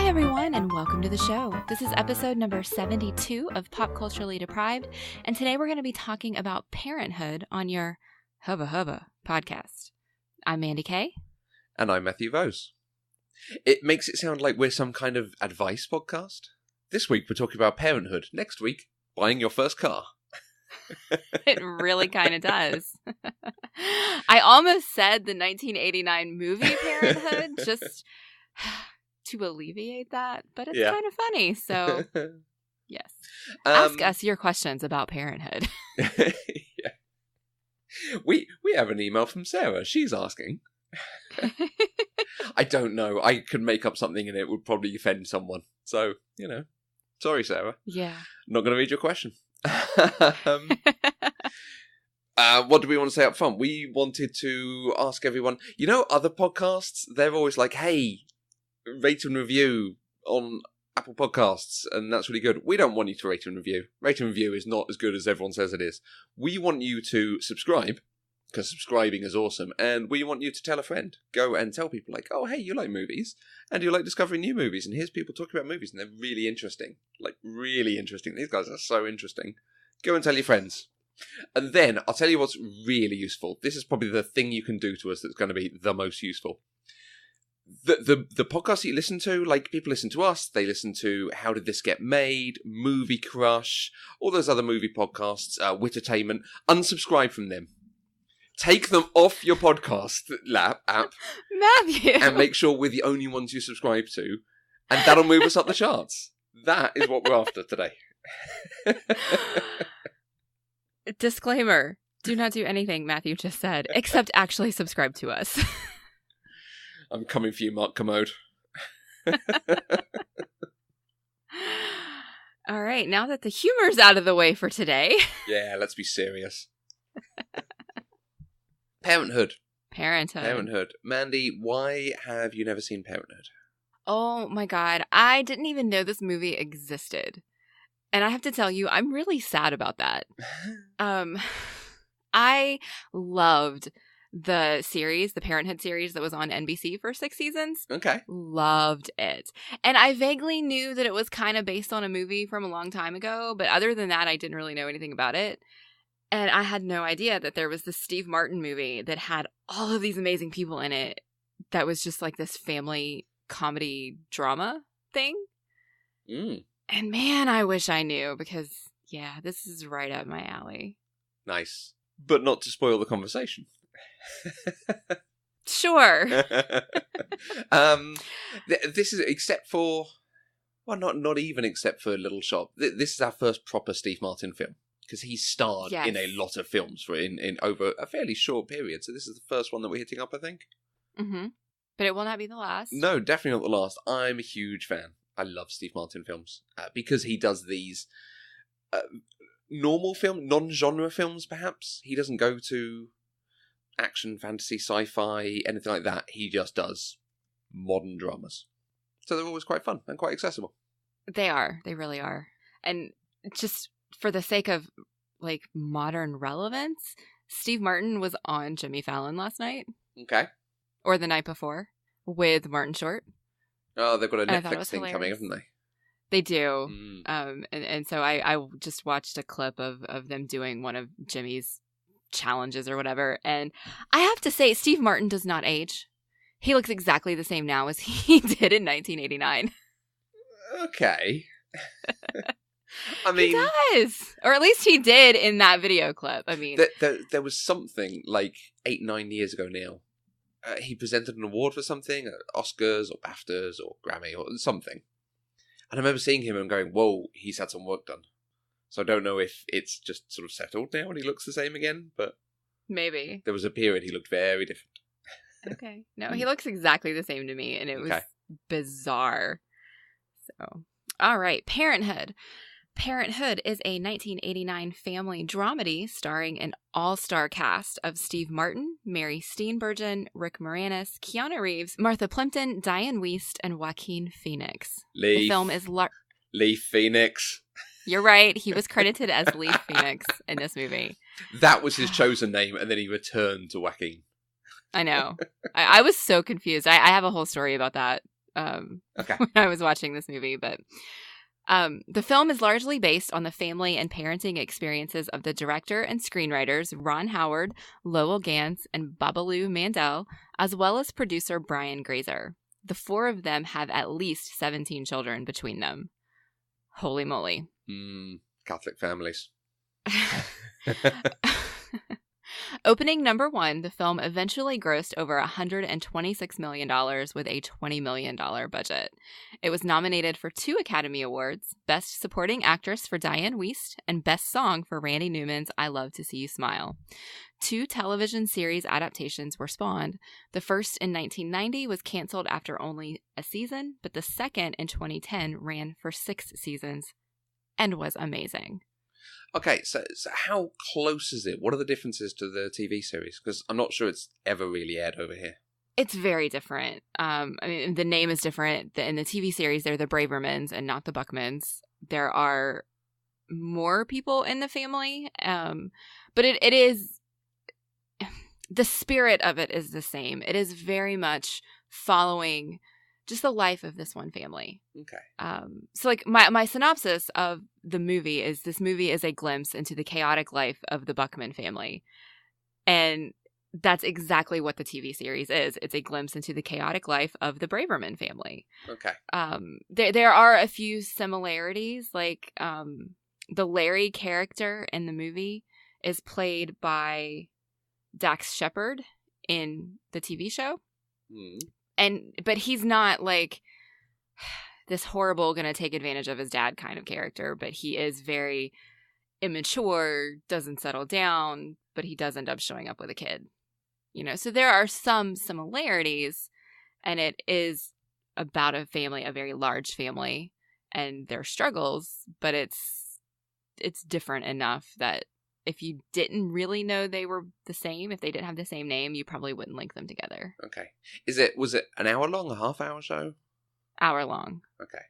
Hi, everyone, and welcome to the show. This is episode number 72 of Pop Culturally Deprived, and today we're going to be talking about Parenthood on your Hubba Hubba podcast. I'm Mandy Kay. And I'm Matthew Vose. It makes it sound like we're some kind of advice podcast. This week we're talking about parenthood. Next week, buying your first car. It really kind of does. I almost said the 1989 movie Parenthood just to alleviate that, but it's kind of funny, so yes. Ask us your questions about Parenthood. Yeah. We have an email from Sarah. She's asking. I don't know. I could make up something and it would probably offend someone. So, sorry, Sarah. Yeah. Not going to read your question. What do we want to say up front? We wanted to ask everyone, other podcasts, they're always like, hey, rate and review on Apple Podcasts, and that's really good. We don't want you to rate and review. Rate and review is not as good as everyone says it is. We want you to subscribe, because subscribing is awesome, and we want you to tell a friend. Go and tell people, like, oh, hey, you like movies, and you like discovering new movies, and here's people talking about movies, and they're really interesting. Like, really interesting. These guys are so interesting. Go and tell your friends. And then, I'll tell you what's really useful. This is probably the thing you can do to us that's going to be the most useful. The podcasts that you listen to, like, people listen to us, they listen to How Did This Get Made, Movie Crush, all those other movie podcasts, Wittertainment. Unsubscribe from them. Take them off your podcast app. Matthew! And make sure we're the only ones you subscribe to. And that'll move us up the charts. That is what we're after today. Disclaimer. Do not do anything Matthew just said, except actually subscribe to us. I'm coming for you, Mark Commode. All right, now that the humor's out of the way for today. Yeah, let's be serious. Parenthood. Mandy, why have you never seen Parenthood? Oh my God, I didn't even know this movie existed. And I have to tell you, I'm really sad about that. I loved the series, the Parenthood series that was on NBC for 6 seasons. Okay. Loved it. And I vaguely knew that it was kind of based on a movie from a long time ago, but other than that, I didn't really know anything about it. And I had no idea that there was this Steve Martin movie that had all of these amazing people in it that was just like this family comedy drama thing. And man, I wish I knew because, yeah, this is right up my alley. Nice. But not to spoil the conversation. Sure. This is, except for, well, not even except for Little Shop. This is our first proper Steve Martin film. Because he starred in a lot of films in over a fairly short period. So this is the first one that we're hitting up, I think. Mm-hmm. But it will not be the last. No, definitely not the last. I'm a huge fan. I love Steve Martin films. Because he does these normal film, non-genre films, perhaps. He doesn't go to action, fantasy, sci-fi, anything like that. He just does modern dramas. So they're always quite fun and quite accessible. They are. They really are. And just for the sake of, like, modern relevance, Steve Martin was on Jimmy Fallon last night. Okay. Or the night before, with Martin Short. Oh, they've got a Netflix thing coming, haven't they? They do. And so I just watched a clip of them doing one of Jimmy's challenges or whatever. And I have to say, Steve Martin does not age. He looks exactly the same now as he did in 1989. Okay. I mean, he does, or at least he did in that video clip. I mean, there was something like 8-9 years ago now. He presented an award for something, Oscars or BAFTAs or Grammy or something. And I remember seeing him and going, "Whoa, he's had some work done." So I don't know if it's just sort of settled now and he looks the same again, but maybe there was a period he looked very different. Okay, no, he looks exactly the same to me, and it was bizarre. So, all right, Parenthood. Parenthood is a 1989 family dramedy starring an all-star cast of Steve Martin, Mary Steenburgen, Rick Moranis, Keanu Reeves, Martha Plimpton, Diane Wiest, and Joaquin Phoenix. The film is Leaf Phoenix. You're right. He was credited as Leaf Phoenix in this movie. That was his chosen name, and then he returned to Joaquin. I know. I was so confused. I have a whole story about that Okay. when I was watching this movie. But the film is largely based on the family and parenting experiences of the director and screenwriters Ron Howard, Lowell Gans, and Babalu Mandel, as well as producer Brian Grazer. The four of them have at least 17 children between them. Holy moly. Catholic families. Opening number 1, the film eventually grossed over $126 million with a $20 million budget. It was nominated for 2 Academy Awards, Best Supporting Actress for Diane Wiest and Best Song for Randy Newman's I Love to See You Smile. 2 television series adaptations were spawned. The first in 1990 was canceled after only a season, but the second in 2010 ran for 6 seasons and was amazing. Okay, so how close is it? What are the differences to the TV series? Because I'm not sure it's ever really aired over here. It's very different. I mean, the name is different. In the TV series, they're the Bravermans and not the Buckmans. There are more people in the family, but it is... The spirit of it is the same. It is very much following just the life of this one family. Okay. So like my synopsis of the movie is this movie is a glimpse into the chaotic life of the Buckman family. And that's exactly what the TV series is. It's a glimpse into the chaotic life of the Braverman family. Okay. There are a few similarities. Like the Larry character in the movie is played by Dax Shepard in the TV show. But he's not like this horrible gonna take advantage of his dad kind of character, but he is very immature, doesn't settle down, but he does end up showing up with a kid. You know, so there are some similarities, and it is about a family, a very large family, and their struggles, but it's different enough that if you didn't really know they were the same, if they didn't have the same name, you probably wouldn't link them together. Okay. Was it an hour long, a half-hour show? Hour long. Okay.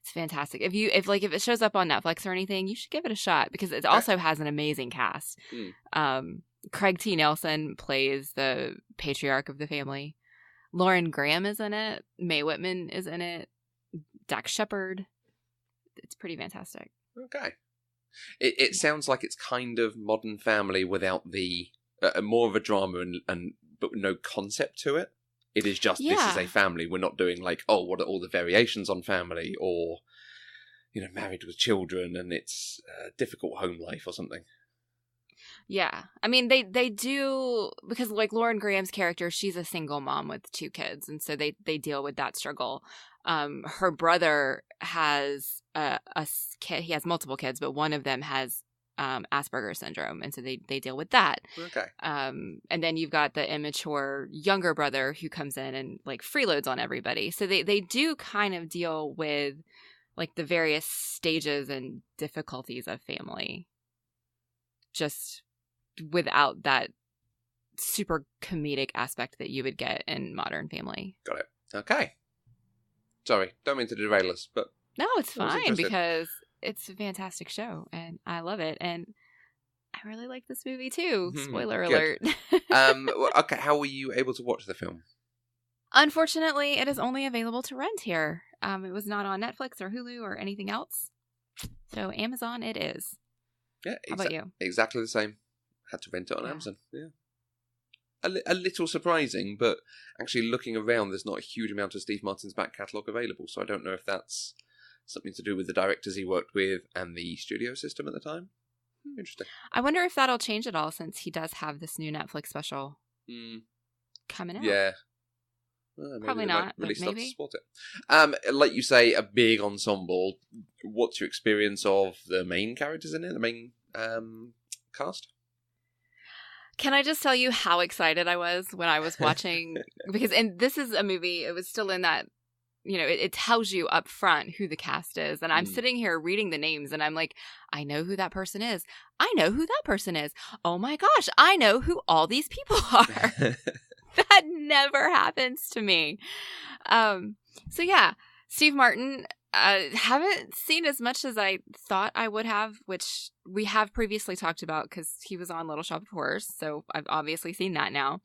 It's fantastic. If it shows up on Netflix or anything, you should give it a shot because it also has an amazing cast. Craig T. Nelson plays the patriarch of the family. Lauren Graham is in it. Mae Whitman is in it. Dax Shepard. It's pretty fantastic. Okay. It sounds like it's kind of Modern Family without the more of a drama but no concept to it. It is just this is a family. We're not doing like, oh, what are all the variations on family, or married with children and it's a difficult home life or something. Yeah, I mean they do, because like Lauren Graham's character, she's a single mom with 2 kids, and so they deal with that struggle. Her brother has a kid. He has multiple kids, but one of them has Asperger's syndrome, and so they deal with that. Okay. And then you've got the immature younger brother who comes in and like freeloads on everybody. So they do kind of deal with like the various stages and difficulties of family, just without that super comedic aspect that you would get in Modern Family. Got it. Okay. Sorry, don't mean to derail us, but... No, it's fine because it's a fantastic show and I love it. And I really like this movie too. Spoiler alert. Okay, how were you able to watch the film? Unfortunately, it is only available to rent here. It was not on Netflix or Hulu or anything else. So Amazon it is. Yeah, how about you? Exactly the same. Had to rent it on Amazon. Yeah. A little surprising, but actually looking around, there's not a huge amount of Steve Martin's back catalogue available, so I don't know if that's something to do with the directors he worked with and the studio system at the time. Interesting. I wonder if that'll change at all, since he does have this new Netflix special coming out. Yeah. Probably not, really but maybe. To support it. Like you say, a big ensemble. What's your experience of the main characters in it, the main cast? Can I just tell you how excited I was when I was watching? And this is a movie, it was still in that, it tells you up front who the cast is. And I'm sitting here reading the names and I'm like, I know who that person is. I know who that person is. Oh my gosh, I know who all these people are. That never happens to me. So yeah, Steve Martin, I haven't seen as much as I thought I would have, which we have previously talked about because he was on Little Shop of Horrors, so I've obviously seen that now.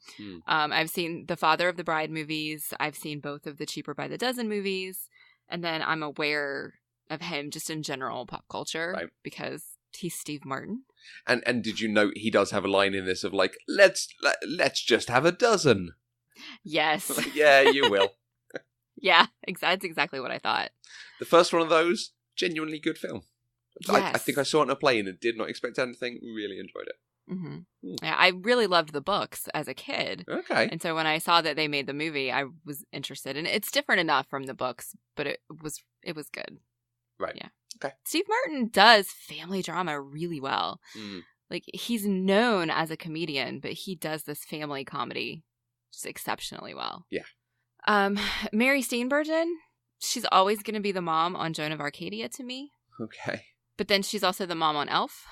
I've seen the Father of the Bride movies. I've seen both of the Cheaper by the Dozen movies, and then I'm aware of him just in general pop culture because he's Steve Martin. And did you note he does have a line in this of like, let's just have a dozen. Yes. Yeah, you will. Yeah, that's exactly what I thought. The first one of those, genuinely good film. Yes. I think I saw it on a plane and did not expect anything. Really enjoyed it. Mm-hmm. Yeah, I really loved the books as a kid. Okay. And so when I saw that they made the movie, I was interested. And it's different enough from the books, but it was good. Right. Yeah. Okay. Steve Martin does family drama really well. Like, he's known as a comedian, but he does this family comedy just exceptionally well. Yeah. Mary Steenburgen, she's always going to be the mom on Joan of Arcadia to me. Okay. But then she's also the mom on Elf.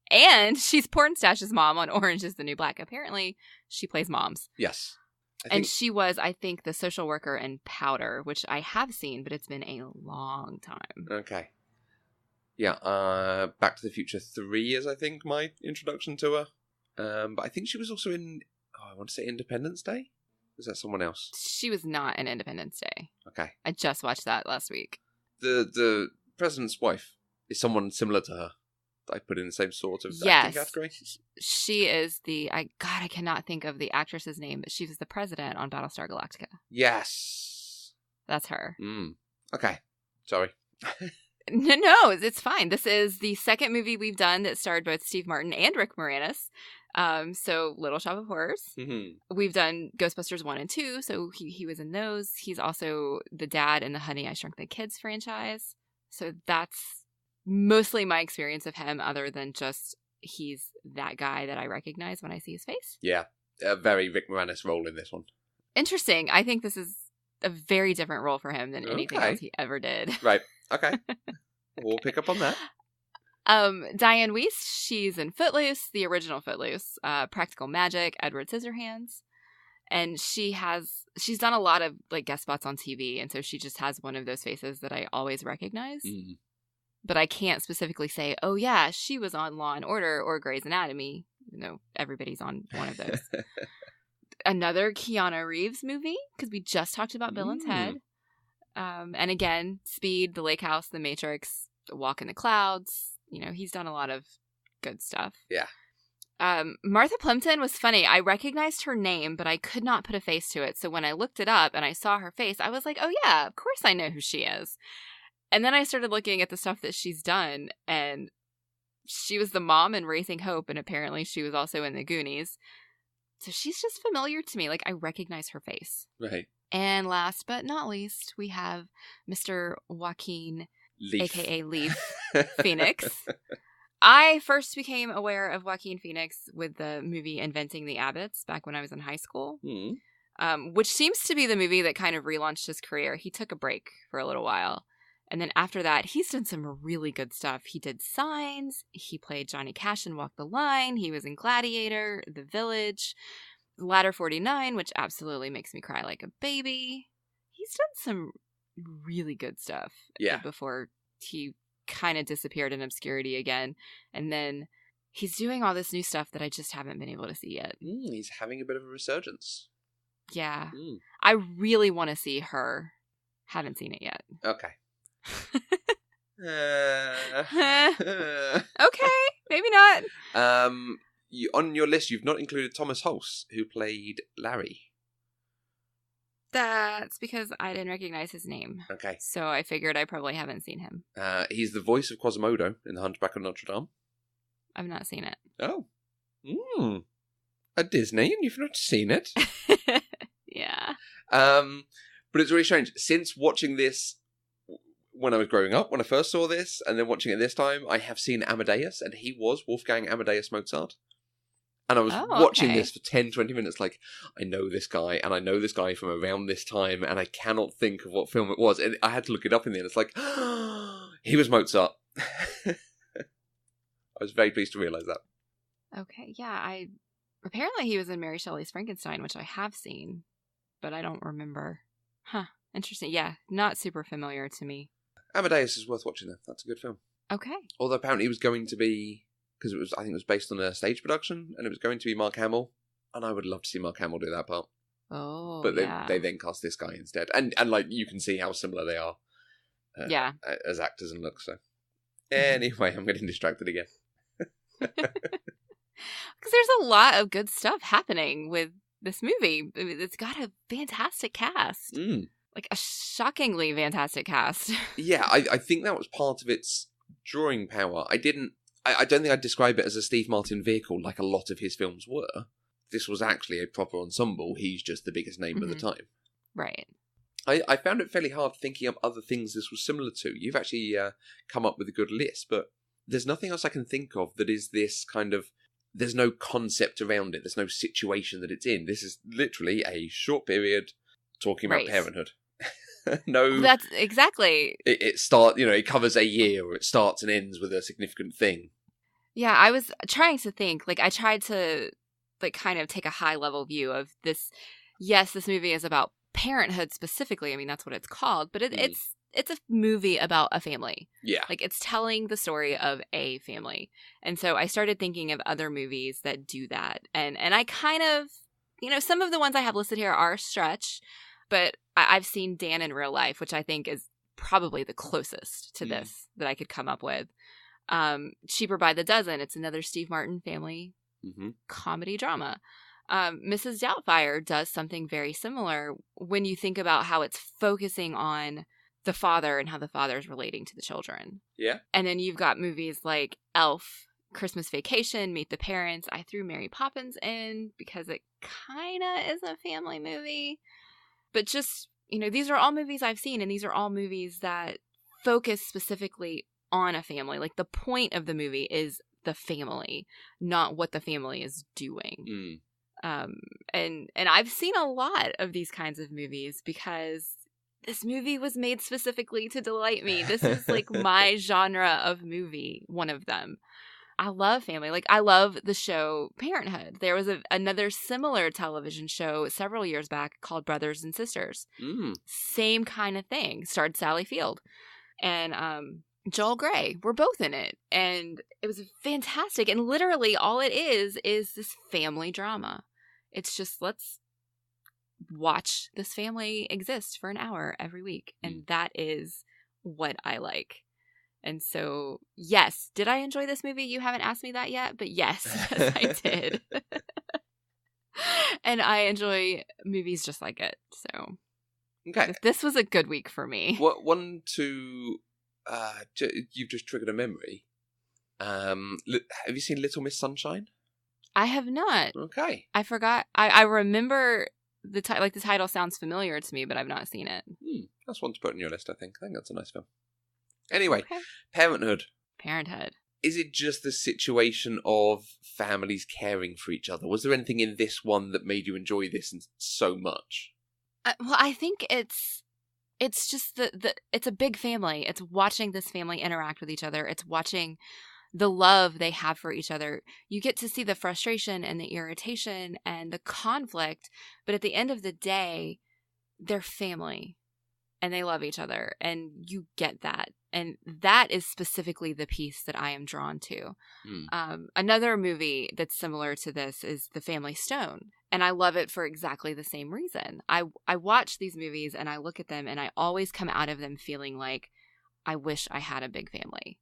And she's Pornstash's mom on Orange is the New Black. Apparently, she plays moms. Yes. And she was, I think, the social worker in Powder, which I have seen, but it's been a long time. Okay. Yeah, Back to the Future 3 is, I think, my introduction to her. But I think she was also in, I want to say Independence Day? Is that someone else? She was not in Independence Day. Okay. I just watched that last week. The president's wife is someone similar to her that I put in the same sort of acting category. She is I cannot think of the actress's name, but she was the president on Battlestar Galactica. Yes. That's her. Okay. Sorry. No, it's fine. This is the second movie we've done that starred both Steve Martin and Rick Moranis. So Little Shop of Horrors. We've done Ghostbusters 1 and 2, so he was in those. He's also the dad in the Honey, I Shrunk the Kids franchise. So that's mostly my experience of him, other than just he's that guy that I recognize when I see his face. Yeah, a very Rick Moranis role in this one. Interesting. I think this is a very different role for him than anything else he ever did. Right. Okay. We'll pick up on that. Diane Weiss, she's in Footloose, the original Footloose, Practical Magic, Edward Scissorhands. And she's done a lot of like guest spots on TV, and so she just has one of those faces that I always recognize. But I can't specifically say, oh yeah, she was on Law and Order or Grey's Anatomy. You know, everybody's on one of those. Another Keanu Reeves movie, because we just talked about Bill and Ted. And again, Speed, The Lake House, The Matrix, Walk in the Clouds. You know, he's done a lot of good stuff. Yeah. Martha Plimpton was funny. I recognized her name, but I could not put a face to it. So when I looked it up and I saw her face, I was like, oh yeah, of course I know who she is. And then I started looking at the stuff that she's done, and she was the mom in Raising Hope, and apparently she was also in The Goonies. So she's just familiar to me. Like, I recognize her face. Right. And last but not least, we have Mr. Joaquin, Leaf. a.k.a. Leaf Phoenix. I first became aware of Joaquin Phoenix with the movie Inventing the Abbots back when I was in high school, which seems to be the movie that kind of relaunched his career. He took a break for a little while. And then after that, he's done some really good stuff. He did Signs. He played Johnny Cash in Walk the Line. He was in Gladiator, The Village, Ladder 49, which absolutely makes me cry like a baby. He's done some really good stuff before he kind of disappeared in obscurity again. And then he's doing all this new stuff that I just haven't been able to see yet. He's having a bit of a resurgence. Yeah. I really want to see Her. Haven't seen it yet. Okay. Okay, maybe not. On your list, you've not included Thomas Hulse, who played Larry. That's because I didn't recognize his name. Okay. So I figured I probably haven't seen him. He's the voice of Quasimodo in The Hunchback of Notre Dame. I've not seen it. Oh. At Disney, and you've not seen it? Yeah. But it's really strange. Since watching this when I was growing up, when I first saw this, and then watching it this time, I have seen Amadeus, and he was Wolfgang Amadeus Mozart. And I was watching this for 10, 20 minutes, like, I know this guy, and I know this guy from around this time, and I cannot think of what film it was. And I had to look it up in the end. It's like, he was Mozart. I was very pleased to realise that. Okay, yeah, apparently he was in Mary Shelley's Frankenstein, which I have seen, but I don't remember. Huh, interesting. Yeah, not super familiar to me. Amadeus is worth watching, though. That's a good film. Okay. Although apparently it was going to be, because I think it was based on a stage production, and it was going to be Mark Hamill, and I would love to see Mark Hamill do that part. Oh, but yeah. they then cast this guy instead, and like you can see how similar they are, as actors and looks. So anyway, I'm getting distracted again. Because there's a lot of good stuff happening with this movie. It's got a fantastic cast. Like a shockingly fantastic cast. Yeah, I think that was part of its drawing power. I don't think I'd describe it as a Steve Martin vehicle like a lot of his films were. This was actually a proper ensemble. He's just the biggest name of the time. Right. I found it fairly hard thinking up other things this was similar to. You've actually come up with a good list, but there's nothing else I can think of that is this kind of... There's no concept around it. There's no situation that it's in. This is literally a short period talking about parenthood. No, that's exactly. It covers a year, or it starts and ends with a significant thing. Yeah, I was trying to think. Like, I tried to kind of take a high level view of this. Yes, this movie is about parenthood specifically. I mean, that's what it's called, but it's a movie about a family. Yeah. Like, it's telling the story of a family. And so I started thinking of other movies that do that. And I kind of, some of the ones I have listed here are a stretch, but I've seen Dan in Real Life, which I think is probably the closest to this that I could come up with. Cheaper by the Dozen. It's another Steve Martin family comedy drama. Mrs. Doubtfire does something very similar when you think about how it's focusing on the father and how the father is relating to the children. Yeah. And then you've got movies like Elf, Christmas Vacation, Meet the Parents. I threw Mary Poppins in because it kind of is a family movie. But just, these are all movies I've seen, and these are all movies that focus specifically on a family. Like, the point of the movie is the family, not what the family is doing. And I've seen a lot of these kinds of movies because this movie was made specifically to delight me. This is like my genre of movie, one of them. I love family. Like, I love the show Parenthood. There was another similar television show several years back called Brothers and Sisters. Same kind of thing. Starred Sally Field. And Joel Grey were both in it, and it was fantastic. And literally all it is this family drama. It's just, let's watch this family exist for an hour every week, and that is what I like. And so, yes, did I enjoy this movie? You haven't asked me that yet, but yes, I did. And I enjoy movies just like it. So, okay, this was a good week for me. You've just triggered a memory. Have you seen Little Miss Sunshine? I have not. Okay. I forgot. I remember the title sounds familiar to me, but I've not seen it. That's one to put on your list, I think. I think that's a nice film. Anyway, okay. Parenthood. Is it just the situation of families caring for each other? Was there anything in this one that made you enjoy this so much? Well, I think it's just it's a big family. It's watching this family interact with each other. It's watching the love they have for each other. You get to see the frustration and the irritation and the conflict, but at the end of the day, they're family and they love each other, and you get that. And that is specifically the piece that I am drawn to. Another movie that's similar to this is The Family Stone. And I love it for exactly the same reason. I watch these movies and I look at them and I always come out of them feeling like I wish I had a big family.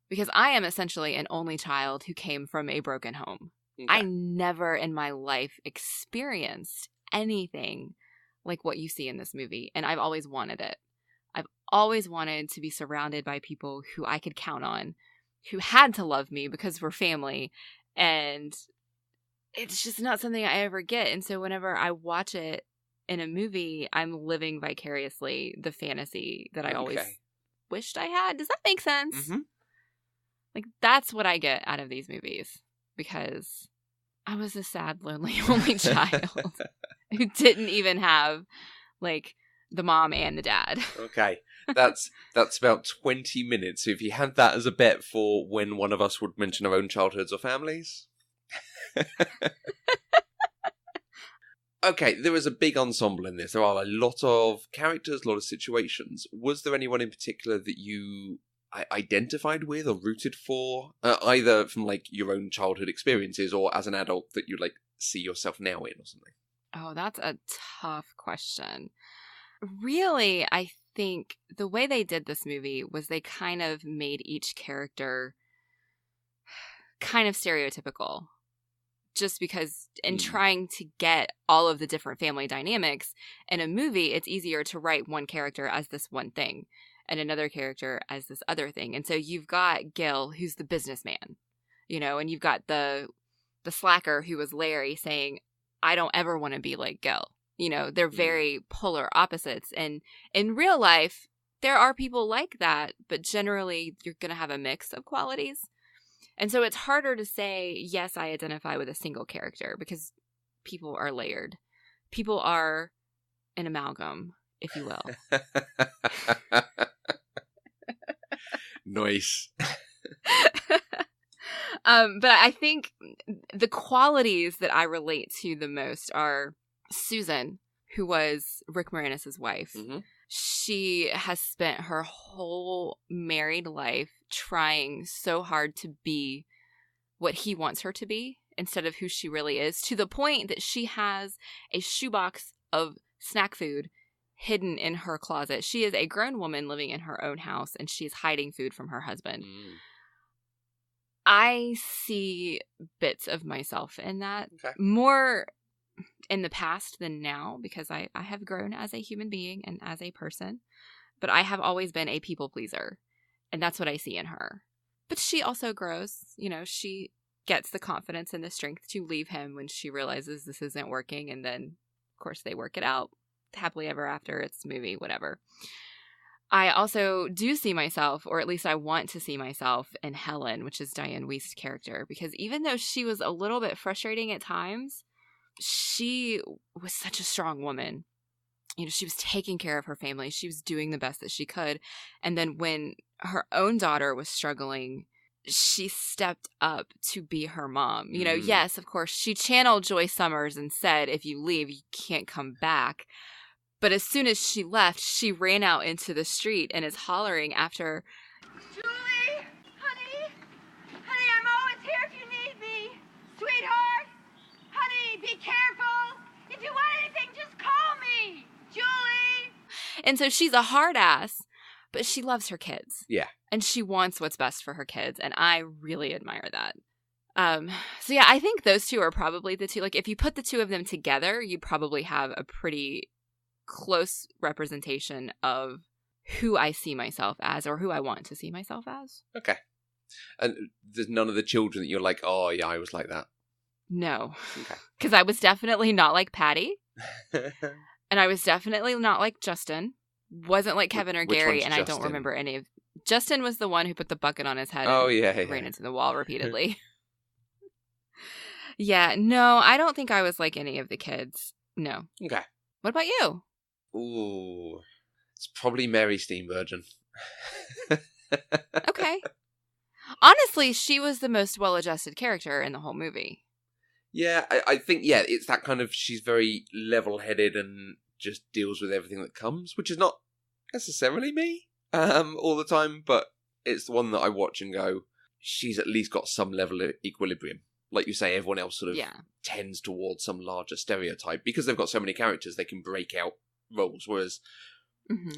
Because I am essentially an only child who came from a broken home. Okay. I never in my life experienced anything like what you see in this movie. And I've always wanted it. I've always wanted to be surrounded by people who I could count on, who had to love me because we're family. And it's just not something I ever get. And so whenever I watch it in a movie, I'm living vicariously the fantasy that I always wished I had. Does that make sense? Mm-hmm. Like, that's what I get out of these movies, because I was a sad, lonely, only child who didn't even have, like, the mom and the dad. Okay. That's about 20 minutes. So if you had that as a bet for when one of us would mention our own childhoods or families... Okay, there is a big ensemble in this. There are a lot of characters, a lot of situations. Was there anyone in particular that you identified with or rooted for, either from like your own childhood experiences or as an adult that you like see yourself now in or something? Oh, that's a tough question. Really, I think the way they did this movie was they kind of made each character kind of stereotypical. Just because in trying to get all of the different family dynamics in a movie, it's easier to write one character as this one thing and another character as this other thing. And so you've got Gil, who's the businessman, and you've got the slacker who was Larry saying, I don't ever want to be like Gil. They're very polar opposites. And in real life, there are people like that, but generally you're going to have a mix of qualities. And so it's harder to say, yes, I identify with a single character because people are layered. People are an amalgam, if you will. Nice. But I think the qualities that I relate to the most are Susan, who was Rick Moranis' wife. Mm-hmm. She has spent her whole married life trying so hard to be what he wants her to be instead of who she really is, to the point that she has a shoebox of snack food hidden in her closet. She is a grown woman living in her own house, and she is hiding food from her husband. I see bits of myself in that. Okay. More in the past than now, because I have grown as a human being and as a person, but I have always been a people pleaser, and that's what I see in her. But she also grows, she gets the confidence and the strength to leave him when she realizes this isn't working, and then, of course, they work it out happily ever after. It's a movie, whatever. I also do see myself, or at least I want to see myself, in Helen, which is Diane Wiest's character, because even though she was a little bit frustrating at times, she was such a strong woman. She was taking care of her family. She was doing the best that she could. And then when her own daughter was struggling, she stepped up to be her mom. Yes, of course, she channeled Joy Summers and said, if you leave, you can't come back. But as soon as she left, she ran out into the street and is hollering after, Julie, honey, I'm always here if you need me. Sweetheart, honey, be careful. If you want anything, just call me. Julie. And so she's a hard ass, but she loves her kids. Yeah. And she wants what's best for her kids. And I really admire that. So yeah, I think those two are probably the two. Like, if you put the two of them together, you probably have a pretty close representation of who I see myself as, or who I want to see myself as. Okay. And there's none of the children that you're like, oh yeah, I was like that. No. Okay. Because I was definitely not like Patty. And I was definitely not like Justin. Wasn't like Kevin or Gary, and Justin? I don't remember any of... Justin was the one who put the bucket on his head and ran into the wall repeatedly. Yeah, no, I don't think I was like any of the kids. No. Okay. What about you? Ooh, it's probably Mary Steenburgen. Okay. Honestly, she was the most well-adjusted character in the whole movie. Yeah, I think, it's that kind of, she's very level-headed and just deals with everything that comes, which is not necessarily me all the time, but it's the one that I watch and go, she's at least got some level of equilibrium. Like you say, everyone else sort of tends towards some larger stereotype. Because they've got so many characters, they can break out roles, whereas,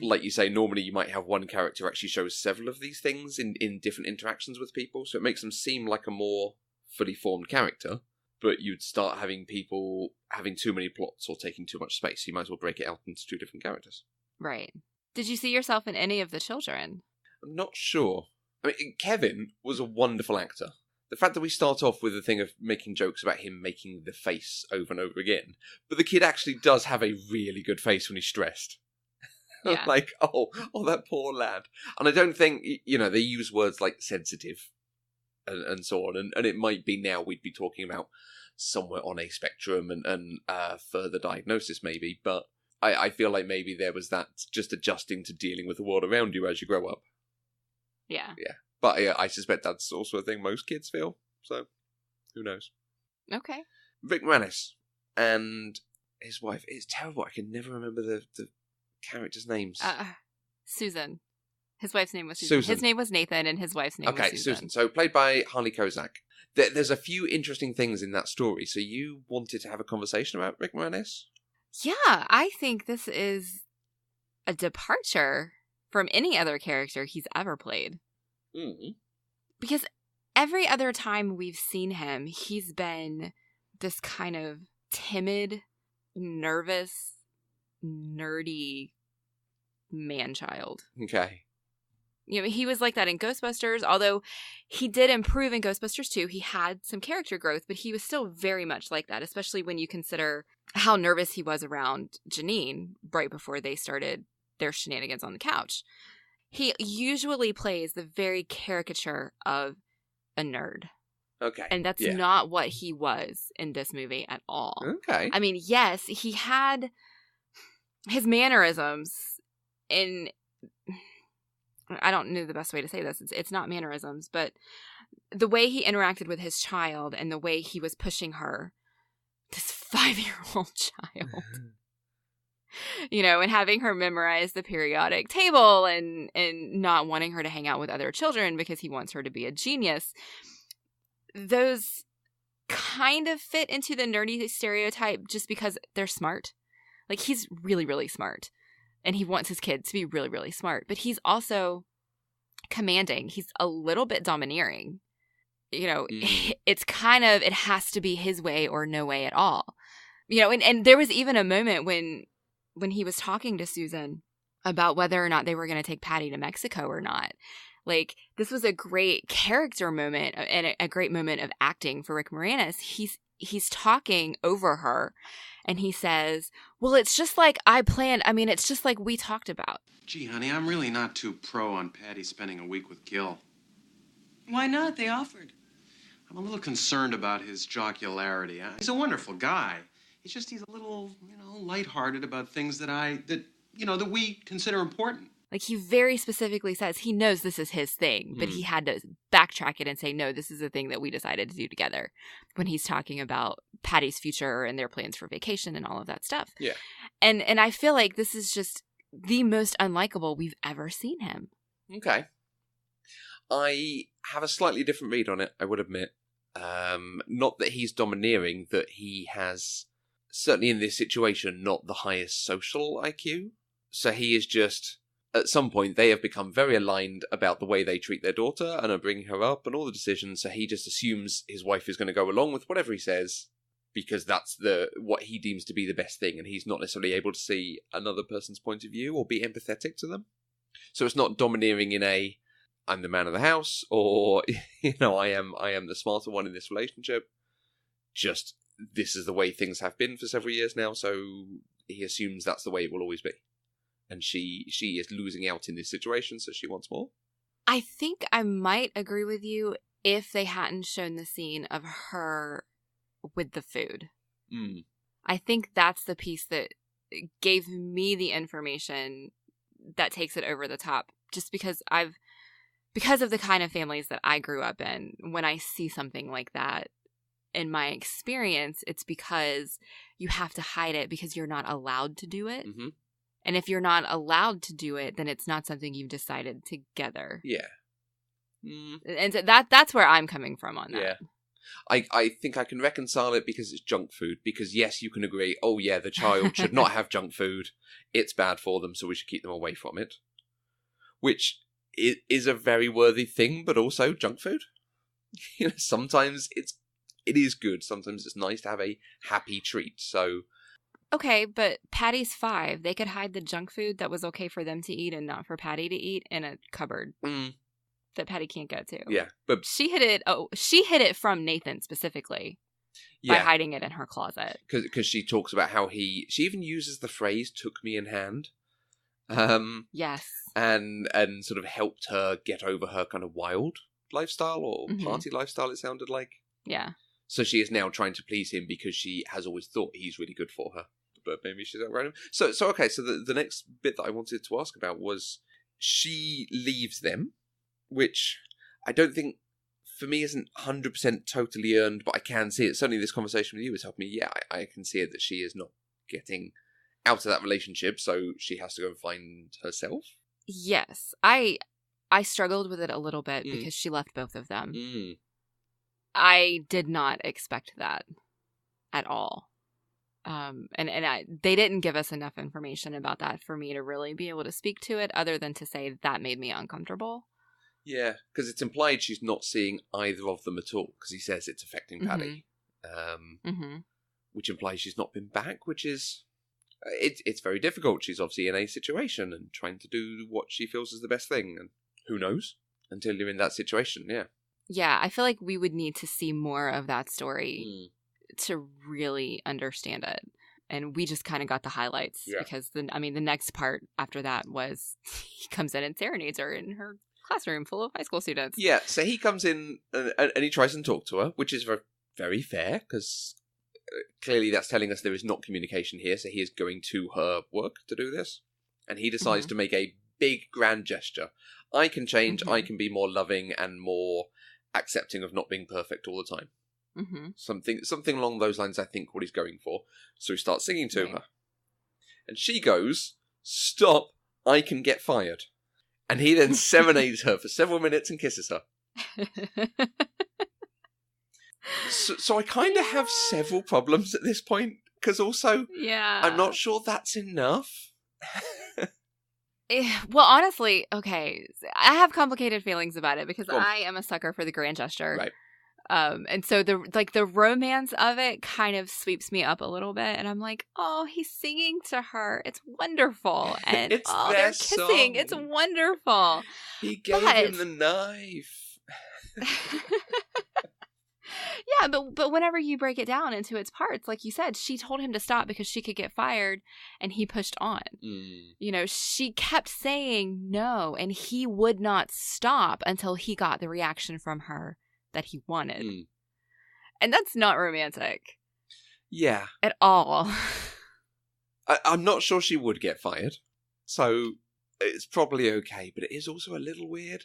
like you say, normally you might have one character actually shows several of these things in different interactions with people, so it makes them seem like a more fully formed character. But you'd start having people having too many plots or taking too much space. You might as well break it out into two different characters. Right. Did you see yourself in any of the children? I'm not sure. I mean, Kevin was a wonderful actor. The fact that we start off with the thing of making jokes about him making the face over and over again, but the kid actually does have a really good face when he's stressed. Yeah. Like, oh, that poor lad. And I don't think, they use words like sensitive and so on, and it might be now we'd be talking about somewhere on a spectrum and further diagnosis maybe, but I feel like maybe there was that just adjusting to dealing with the world around you as you grow up. Yeah. Yeah. But I suspect that's also a thing most kids feel, so who knows. Okay. Rick Moranis and His wife. It's terrible. I can never remember the characters' names. Susan. His wife's name was Susan. His name was Nathan, and his wife's name was Susan. So played by Harley Kozak. There's a few interesting things in that story. So you wanted to have a conversation about Rick Moranis? Yeah, I think this is a departure from any other character he's ever played. Mm. Because every other time we've seen him, he's been this kind of timid, nervous, nerdy man-child. Okay. You know, he was like that in Ghostbusters, although he did improve in Ghostbusters 2. He had some character growth, but he was still very much like that, especially when you consider how nervous he was around Janine right before they started their shenanigans on the couch. He usually plays the very caricature of a nerd. Okay. And that's not what he was in this movie at all. Okay. I mean, yes, he had his mannerisms in... I don't know the best way to say this. It's not mannerisms, but the way he interacted with his child and the way he was pushing her, this 5-year-old child, you know, and having her memorize the periodic table and not wanting her to hang out with other children because he wants her to be a genius. Those kind of fit into the nerdy stereotype just because they're smart. Like, he's really, really smart. And he wants his kids to be really, really smart. But he's also commanding. He's a little bit domineering. You know, it's kind of, it has to be his way or no way at all. You know, and there was even a moment when he was talking to Susan about whether or not they were going to take Patty to Mexico or not. Like, this was a great character moment and a great moment of acting for Rick Moranis. He's talking over her. And he says, well, it's just like I planned. I mean, it's just like we talked about. Gee, honey, I'm really not too pro on Patty spending a week with Gil. Why not? They offered. I'm a little concerned about his jocularity. He's a wonderful guy. It's just he's a little, lighthearted about things that we consider important. Like, he very specifically says he knows this is his thing, but he had to backtrack it and say, no, this is the thing that we decided to do together when he's talking about Patty's future and their plans for vacation and all of that stuff. Yeah. And I feel like this is just the most unlikable we've ever seen him. Okay. I have a slightly different read on it, I would admit. Not that he's domineering, that he has, certainly in this situation, not the highest social IQ. So he is just... At some point, they have become very aligned about the way they treat their daughter and are bringing her up and all the decisions, so he just assumes his wife is going to go along with whatever he says because that's what he deems to be the best thing, and he's not necessarily able to see another person's point of view or be empathetic to them. So it's not domineering in I'm the man of the house, or, I am the smarter one in this relationship. Just, this is the way things have been for several years now, so he assumes that's the way it will always be. And she is losing out in this situation, so she wants more. I think I might agree with you if they hadn't shown the scene of her with the food. I think that's the piece that gave me the information that takes it over the top. Just because of the kind of families that I grew up in, when I see something like that, in my experience, it's because you have to hide it because you're not allowed to do it. Mm-hmm. And if you're not allowed to do it, then it's not something you've decided together. Yeah. And so that's where I'm coming from on that. Yeah. I think I can reconcile it because it's junk food. Because yes, you can agree, oh yeah, the child should not have junk food. It's bad for them, so we should keep them away from it. Which is a very worthy thing, but also junk food. Sometimes it is good. Sometimes it's nice to have a happy treat, so... Okay, but Patty's 5. They could hide the junk food that was okay for them to eat and not for Patty to eat in a cupboard that Patty can't go to. Yeah, but she hid it. Oh, she hid it from Nathan specifically by hiding it in her closet. Because she talks about how she even uses the phrase "took me in hand." Yes, and sort of helped her get over her kind of wild lifestyle or party lifestyle. It sounded like. Yeah. So she is now trying to please him because she has always thought he's really good for her. But maybe she's outrun him. So okay, so the next bit that I wanted to ask about was she leaves them, which I don't think, for me, isn't 100% totally earned, but I can see it. Certainly this conversation with you has helped me. Yeah, I can see it that she is not getting out of that relationship, so she has to go and find herself. Yes. I struggled with it a little bit Mm. because she left both of them. Mm. I did not expect that at all. They didn't give us enough information about that for me to really be able to speak to it, other than to say that made me uncomfortable. Yeah, because it's implied she's not seeing either of them at all, because he says it's affecting Paddy. Which implies she's not been back, which is... It's very difficult. She's obviously in a situation and trying to do what she feels is the best thing, and who knows until you're in that situation, yeah. Yeah, I feel like we would need to see more of that story to really understand it. And we just kind of got the highlights because the next part after that was he comes in and serenades her in her classroom full of high school students. Yeah, so he comes in and he tries to talk to her, which is very fair, because clearly that's telling us there is not communication here, so he is going to her work to do this. And he decides to make a big grand gesture. I can change, I can be more loving and more accepting of not being perfect all the time. Something along those lines, I think, what he's going for. So he starts singing to her. And she goes, "Stop, I can get fired." And he then serenades her for several minutes and kisses her. So I kind of have several problems at this point, because also I'm not sure that's enough. Well, honestly, okay, I have complicated feelings about it because Go on. I am a sucker for the grand gesture. Right. And so the romance of it kind of sweeps me up a little bit, and I'm like, oh, he's singing to her. It's wonderful. And It's they're their kissing. song. It's wonderful. He gave him the knife. Yeah, but whenever you break it down into its parts, like you said, she told him to stop because she could get fired, and he pushed on. You know, she kept saying no, and he would not stop until he got the reaction from her that he wanted. And that's not romantic. Yeah. At all. I'm not sure she would get fired, so it's probably okay, but it is also a little weird.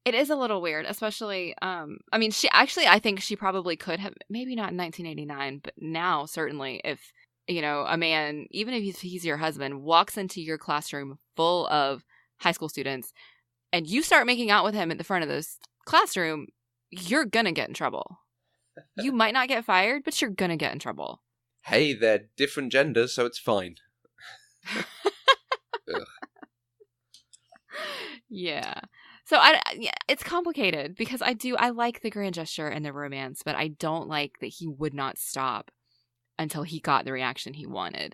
It is a little weird, especially, I think she probably could have, maybe not in 1989, but now certainly if, you know, a man, even if he's your husband, walks into your classroom full of high school students and you start making out with him at the front of this classroom, you're gonna get in trouble. You might not get fired, but you're gonna get in trouble. Hey, they're different genders, so it's fine. Yeah. So it's complicated because I like the grand gesture and the romance, but I don't like that he would not stop until he got the reaction he wanted.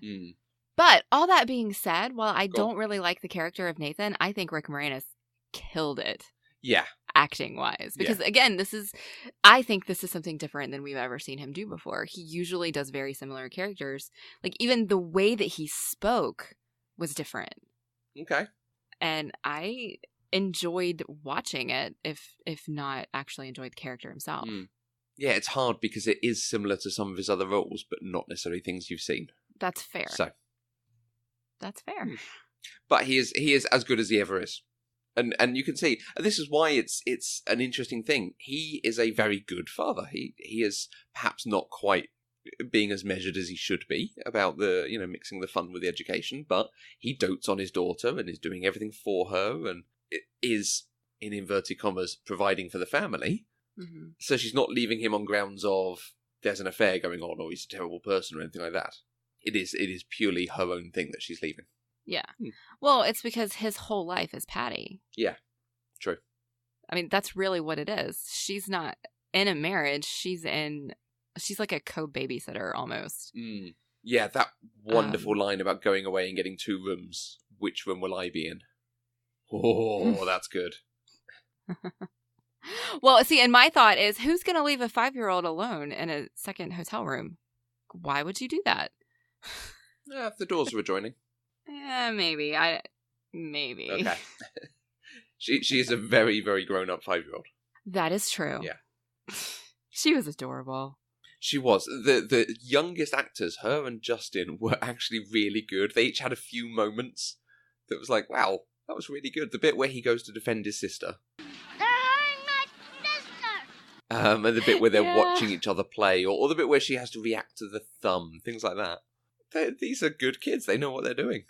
But all that being said, while I don't really like the character of Nathan, I think Rick Moranis killed it. Yeah. Acting wise, because again, I think this is something different than we've ever seen him do before. He usually does very similar characters. Like even the way that he spoke was different. Okay. And I enjoyed watching it, if not actually enjoyed the character himself. Yeah, it's hard because it is similar to some of his other roles, but not necessarily things you've seen. That's fair. So that's fair. But he is as good as he ever is. And you can see, and this is why it's an interesting thing. He is a very good father. He is perhaps not quite being as measured as he should be about the, you know, mixing the fun with the education, but he dotes on his daughter and is doing everything for her and is, in inverted commas, providing for the family. So she's not leaving him on grounds of there's an affair going on or he's a terrible person or anything like that. It is purely her own thing that she's leaving. Yeah. Well, it's because his whole life is Patty. Yeah, true. I mean, that's really what it is. She's not in a marriage. She's like a co-babysitter almost. Yeah, that wonderful line about going away and getting 2 rooms. Which room will I be in? Oh, that's good. Well, see, and my thought is, who's going to leave a 5-year-old alone in a second hotel room? Why would you do that? If the doors are adjoining. Yeah, maybe. Maybe. Okay. She is a very, very grown-up 5-year-old. That is true. Yeah. She was adorable. She was. The youngest actors, her and Justin, were actually really good. They each had a few moments that was like, wow, that was really good. The bit where he goes to defend his sister. They're hurting my sister! And the bit where they're watching each other play, or the bit where she has to react to the thumb, things like that. these are good kids. They know what they're doing.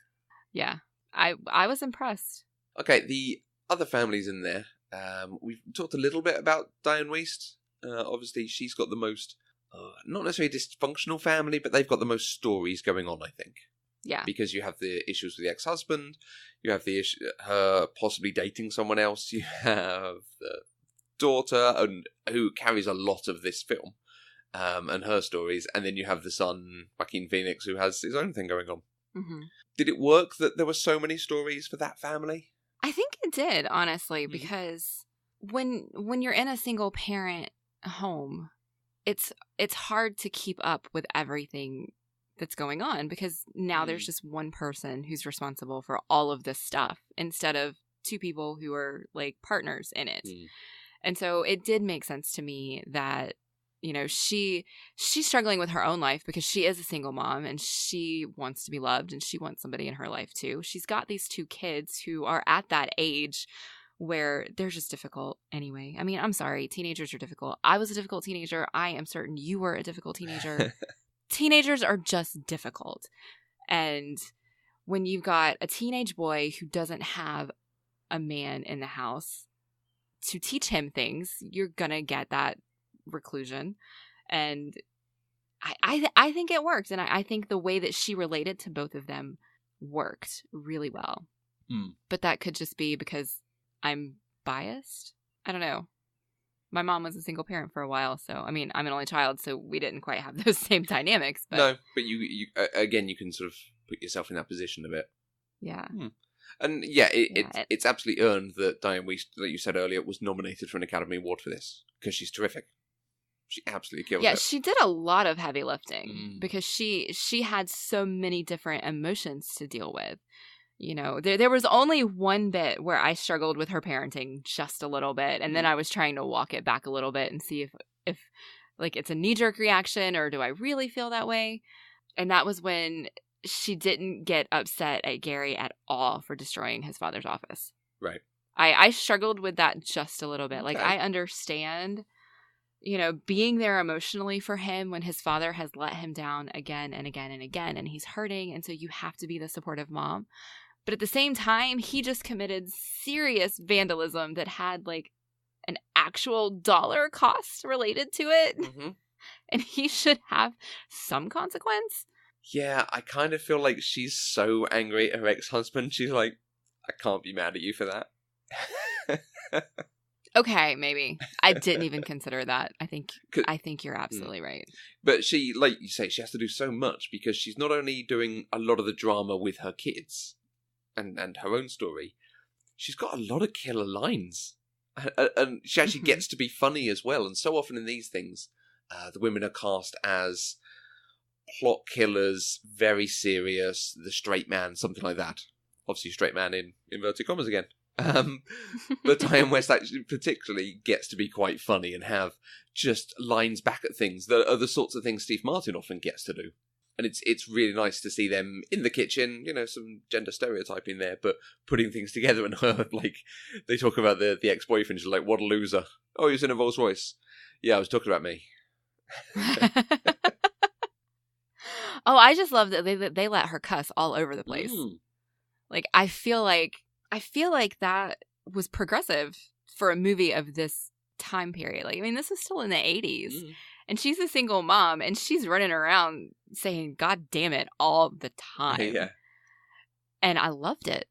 Yeah. I was impressed. Okay, the other families in there. We've talked a little bit about Diane Wiest. Obviously, she's got the most, not necessarily dysfunctional family, but they've got the most stories going on, I think. Yeah. Because you have the issues with the ex-husband, you have the issue, her possibly dating someone else, you have the daughter, who carries a lot of this film, and her stories, and then you have the son, Joaquin Phoenix, who has his own thing going on. Mm-hmm. Did it work that there were so many stories for that family? I think it did, honestly, because when you're in a single parent home, it's hard to keep up with everything that's going on, because now there's just one person who's responsible for all of this stuff instead of two people who are like partners in it. And so it did make sense to me that, you know, she's struggling with her own life because she is a single mom and she wants to be loved and she wants somebody in her life too. She's got these two kids who are at that age where they're just difficult anyway. I mean, I'm sorry, teenagers are difficult. I was a difficult teenager. I am certain you were a difficult teenager. Teenagers are just difficult. And when you've got a teenage boy who doesn't have a man in the house to teach him things, you're going to get that reclusion. And I think it worked. And I think the way that she related to both of them worked really well. But that could just be because I'm biased. I don't know. My mom was a single parent for a while, so, I mean, I'm an only child, so we didn't quite have those same dynamics. But... No, but you again, you can sort of put yourself in that position a bit. Yeah. And yeah, it's absolutely earned that Diane Wiest, like you said earlier, was nominated for an Academy Award for this, because she's terrific. She absolutely killed it. Yeah, she did a lot of heavy lifting, because she had so many different emotions to deal with. You know, there was only one bit where I struggled with her parenting just a little bit. And then I was trying to walk it back a little bit and see if like it's a knee-jerk reaction or do I really feel that way? And that was when she didn't get upset at Gary at all for destroying his father's office. Right. I struggled with that just a little bit. Okay. Like, I understand, you know, being there emotionally for him when his father has let him down again and again and again, and he's hurting. And so you have to be the supportive mom. But at the same time, he just committed serious vandalism that had like an actual dollar cost related to it. And he should have some consequence. Yeah, I kind of feel like she's so angry at her ex-husband. She's like, I can't be mad at you for that. Okay, maybe. I didn't even consider that. I think you're absolutely right. But she, like you say, she has to do so much because she's not only doing a lot of the drama with her kids and her own story, she's got a lot of killer lines. And she actually gets to be funny as well. And so often in these things, the women are cast as plot killers, very serious, the straight man, something like that. Obviously, straight man in inverted commas again. But Diane Wiest actually particularly gets to be quite funny and have just lines back at things that are the sorts of things Steve Martin often gets to do. And it's really nice to see them in the kitchen, you know, some gender stereotyping there, but putting things together. And her, like, they talk about the ex-boyfriend. She's like, what a loser. Oh, he was in a Rolls Royce. Yeah, I was talking about me. Oh, I just love that they let her cuss all over the place. Like, I feel like that was progressive for a movie of this time period. Like, I mean, this is still in the 80s. And she's a single mom, and she's running around saying, God damn it, all the time. Yeah. And I loved it.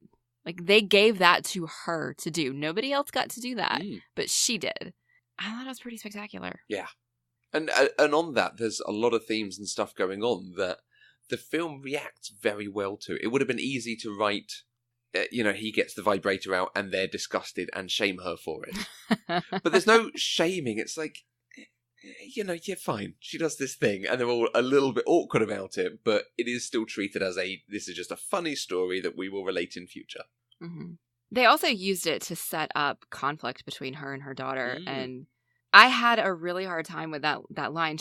Like, they gave that to her to do. Nobody else got to do that, but she did. I thought it was pretty spectacular. Yeah. And on that, there's a lot of themes and stuff going on that the film reacts very well to. It would have been easy to write, you know, he gets the vibrator out and they're disgusted and shame her for it. But there's no shaming. It's like, you know, you're fine. She does this thing and they're all a little bit awkward about it, but it is still treated as this is just a funny story that we will relate in future. They also used it to set up conflict between her and her daughter. And I had a really hard time with that line.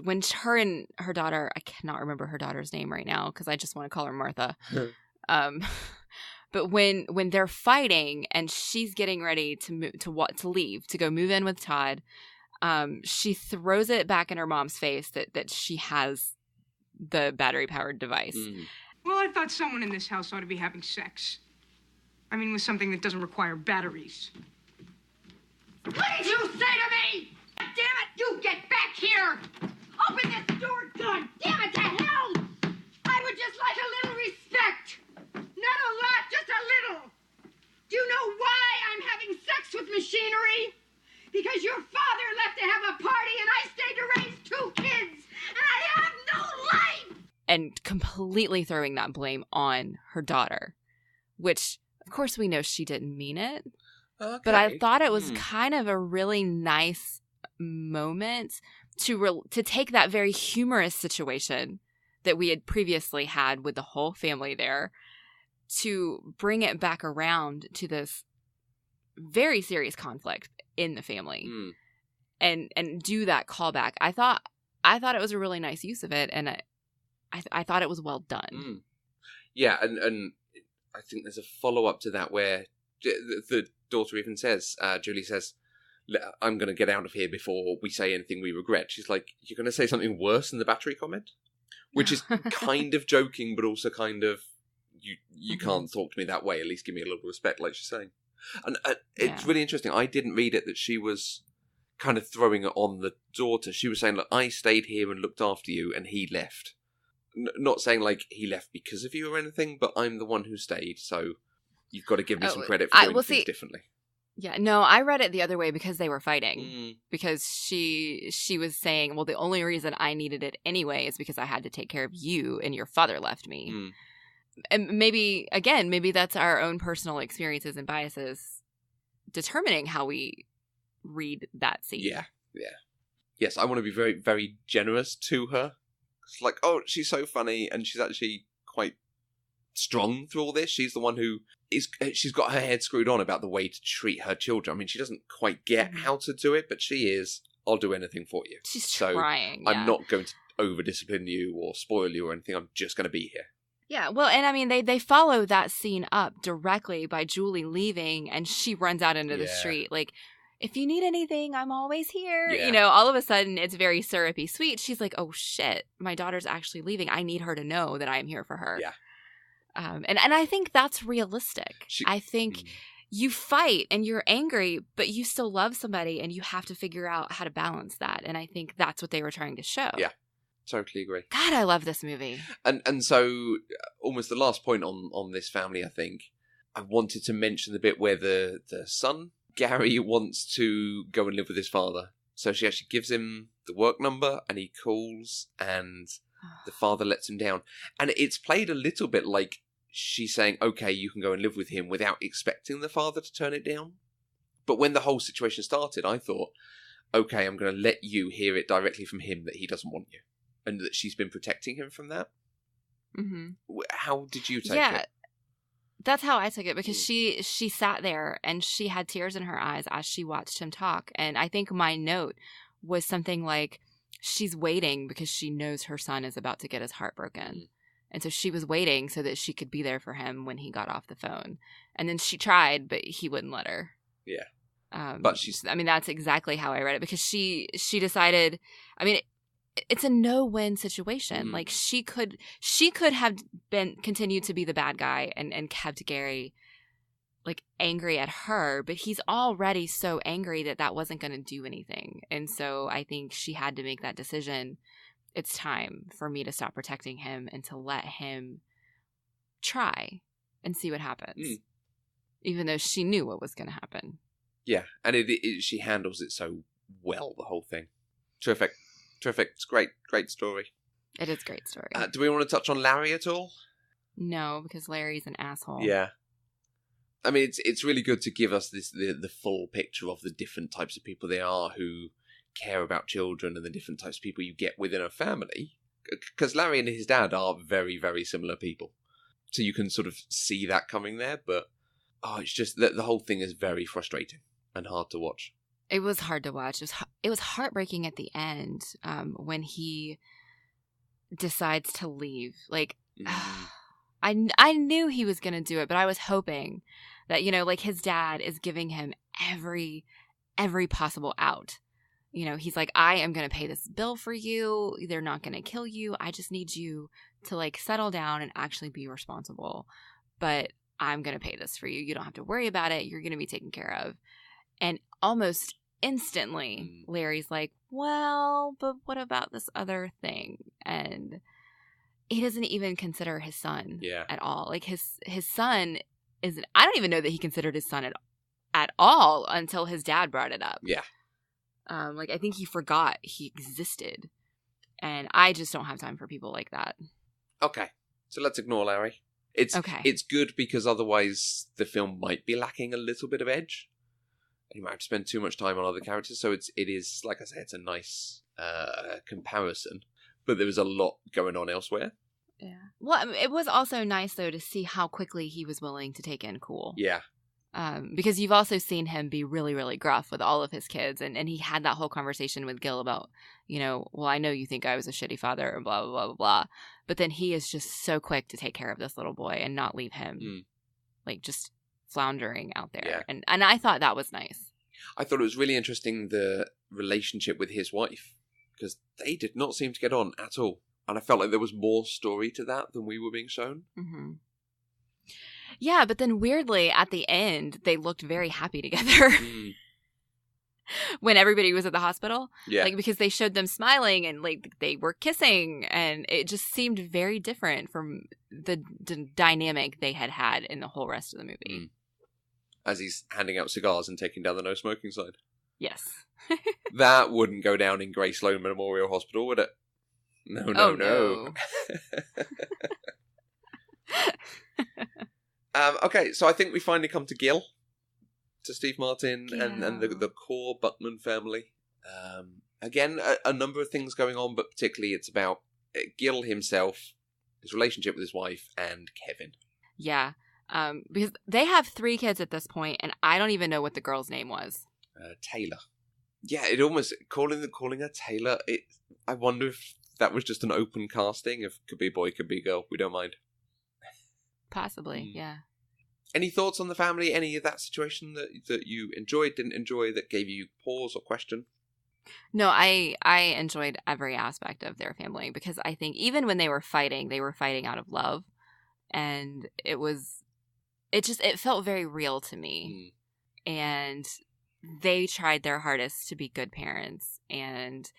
When her and her daughter, I cannot remember her daughter's name right now because I just want to call her Martha. But when they're fighting and she's getting ready to leave, to go move in with Todd, she throws it back in her mom's face that she has the battery-powered device. Well, I thought someone in this house ought to be having sex. I mean, with something that doesn't require batteries. What did you say to me? Damn it, you get back here! Open this door, God damn it to hell! I would just like a little respect. Not a lot, just a little. Do you know why I'm having sex with machinery? Because your father left to have a party and I stayed to raise 2 kids. And I have no life! And completely throwing that blame on her daughter, which, of course, we know she didn't mean it. Okay. But I thought it was kind of a really nice moment to take that very humorous situation that we had previously had with the whole family there, to bring it back around to this very serious conflict in the family, and do that callback. I thought it was a really nice use of it, and I thought it was well done. Yeah, and I think there's a follow-up to that where the daughter even says, Julie says, I'm going to get out of here before we say anything we regret. She's like, you're going to say something worse than the battery comment? Which is kind of joking, but also kind of, you can't talk to me that way. At least give me a little respect, like she's saying. And it's really interesting. I didn't read it that she was kind of throwing it on the daughter. She was saying, look, I stayed here and looked after you, and he left. Not saying, like, he left because of you or anything, but I'm the one who stayed, so you've got to give me some credit for doing things differently. Yeah, no, I read it the other way because they were fighting. Because she was saying, well, the only reason I needed it anyway is because I had to take care of you and your father left me. And maybe that's our own personal experiences and biases determining how we read that scene. Yeah. Yes, I want to be very, very generous to her. It's like, oh, she's so funny, and she's actually quite strong through all this. She's the one who she's got her head screwed on about the way to treat her children. I mean, she doesn't quite get how to do it, but she is, I'll do anything for you. She's trying. I'm not going to over-discipline you or spoil you or anything. I'm just going to be here. Yeah, well, and I mean, they follow that scene up directly by Julie leaving, and she runs out into the street. Like, if you need anything, I'm always here. Yeah. You know, all of a sudden, it's very syrupy sweet. She's like, oh, shit, my daughter's actually leaving. I need her to know that I am here for her. Yeah. And I think that's realistic. I think you fight and you're angry, but you still love somebody, and you have to figure out how to balance that. And I think that's what they were trying to show. Yeah, totally agree. God, I love this movie. And so, almost the last point on this family, I think, I wanted to mention the bit where the son, Gary, wants to go and live with his father. So she actually gives him the work number, and he calls, and the father lets him down. And it's played a little bit like she's saying, okay, you can go and live with him, without expecting the father to turn it down. But when the whole situation started, I thought, okay, I'm going to let you hear it directly from him that he doesn't want you, and that she's been protecting him from that. How did you take it? That's how I took it, because she sat there and she had tears in her eyes as she watched him talk. And I think my note was something like, she's waiting because she knows her son is about to get his heart broken. And so she was waiting so that she could be there for him when he got off the phone. And then she tried, but he wouldn't let her. Yeah. But that's exactly how I read it, because she decided, it's a no-win situation. Like, she could have continued to be the bad guy and kept Gary, like, angry at her, but he's already so angry that wasn't going to do anything. And so I think she had to make that decision. It's time for me to stop protecting him and to let him try and see what happens, even though she knew what was going to happen. Yeah, and she handles it so well, the whole thing. Terrific. It's great story. It is a great story. Do we want to touch on Larry at all? No, because Larry's an asshole. Yeah. I mean, it's really good to give us the full picture of the different types of people they are who care about children, and the different types of people you get within a family. Because Larry and his dad are very, very similar people. So you can sort of see that coming there, but it's just that the whole thing is very frustrating and hard to watch. It was hard to watch. It was heartbreaking at the end when he decides to leave. Like, I knew he was going to do it, but I was hoping that, like, his dad is giving him every possible out. he's like, I am going to pay this bill for you. They're not going to kill you. I just need you to like settle down and actually be responsible. But I'm going to pay this for you. You don't have to worry about it. You're going to be taken care of. And almost instantly, Larry's like, well, but what about this other thing? And he doesn't even consider his son at all. Like his son isn't, I don't even know that he considered his son at all until his dad brought it up. Yeah. Like I think he forgot he existed. And I just don't have time for people like that. Okay. So let's ignore Larry. It's good because otherwise the film might be lacking a little bit of edge. You might have to spend too much time on other characters. So it is, like I say, it's a nice comparison. But there was a lot going on elsewhere. Yeah. Well, it was also nice, though, to see how quickly he was willing to take in Cool. Yeah. Because you've also seen him be really, really gruff with all of his kids. And he had that whole conversation with Gil about, well, I know you think I was a shitty father and blah, blah, blah, blah, blah. But then he is just so quick to take care of this little boy and not leave him, like, just floundering out there. Yeah. And I thought that was nice. I thought it was really interesting, the relationship with his wife. Because they did not seem to get on at all. And I felt like there was more story to that than we were being shown. Mm-hmm. Yeah, but then weirdly, at the end, they looked very happy together. When everybody was at the hospital. Yeah. Like, because they showed them smiling and, like, they were kissing. And it just seemed very different from the dynamic they had in the whole rest of the movie. As he's handing out cigars and taking down the no smoking sign. Yes. That wouldn't go down in Grace Sloan Memorial Hospital, would it? No. Okay, so I think we finally come to Gil, to Steve Martin and the core Buckman family. Again, a number of things going on, but particularly it's about Gil himself, his relationship with his wife, and Kevin. Yeah, because they have 3 kids at this point, and I don't even know what the girl's name was. Taylor. Yeah, it almost calling her Taylor. I wonder if that was just an open casting. If could be a boy, could be a girl. We don't mind. Possibly, yeah. Any thoughts on the family? Any of that situation that you enjoyed, didn't enjoy, that gave you pause or question? No, I enjoyed every aspect of their family because I think even when they were fighting out of love, and it felt very real to me, and they tried their hardest to be good parents, and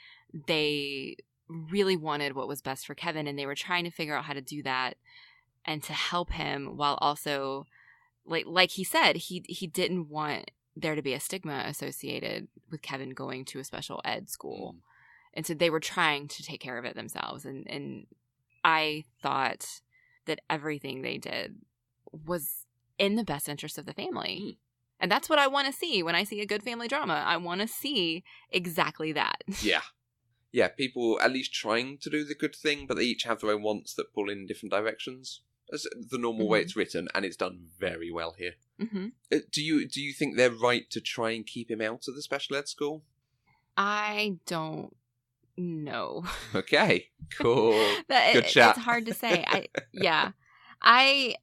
they really wanted what was best for Kevin, and they were trying to figure out how to do that and to help him while also, like he said, he didn't want there to be a stigma associated with Kevin going to a special ed school. And so they were trying to take care of it themselves. And I thought that everything they did was in the best interest of the family. And that's what I want to see when I see a good family drama. I want to see exactly that. Yeah. Yeah, people at least trying to do the good thing, but they each have their own wants that pull in different directions. That's the normal way it's written, and it's done very well here. Do you think they're right to try and keep him out of the special ed school? I don't know. Okay, cool. Good chat. It's hard to say. I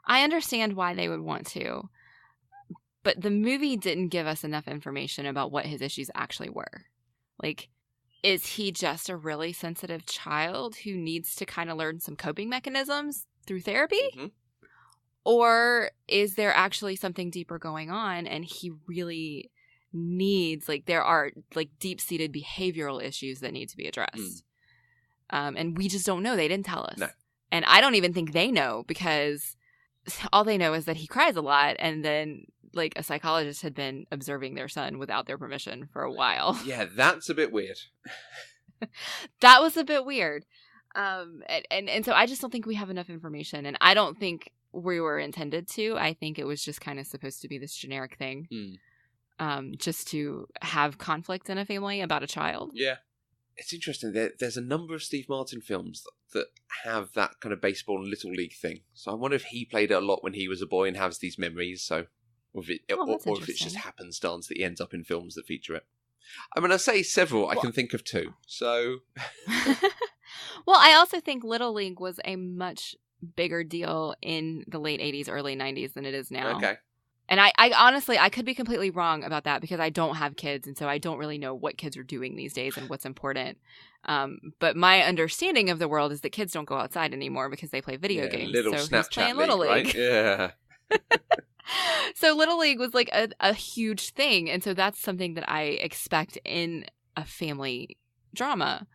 understand why they would want to, but the movie didn't give us enough information about what his issues actually were. Like, is he just a really sensitive child who needs to kind of learn some coping mechanisms through therapy? Or is there actually something deeper going on and he really needs, like, there are, like, deep-seated behavioral issues that need to be addressed? And we just don't know. They didn't tell us. No. And I don't even think they know, because all they know is that he cries a lot, and then, like, a psychologist had been observing their son without their permission for a while. Yeah, that's a bit weird. That was a bit weird. And so I just don't think we have enough information, and I don't think we were intended to. I think it was just kind of supposed to be this generic thing, just to have conflict in a family about a child. Yeah. It's interesting. There's a number of Steve Martin films that have that kind of baseball and little league thing. So I wonder if he played it a lot when he was a boy and has these memories. So, or if it's just happenstance that he ends up in films that feature it. I mean, I say several. I can think of 2. So, well, I also think Little League was a much bigger deal in the late 80s, early 90s than it is now. Okay. And I honestly, I could be completely wrong about that because I don't have kids. And so I don't really know what kids are doing these days and what's important. But my understanding of the world is that kids don't go outside anymore because they play video games. Little so Snapchat he's playing League, Little League. right? Yeah. So Little League was like a huge thing. And so that's something that I expect in a family drama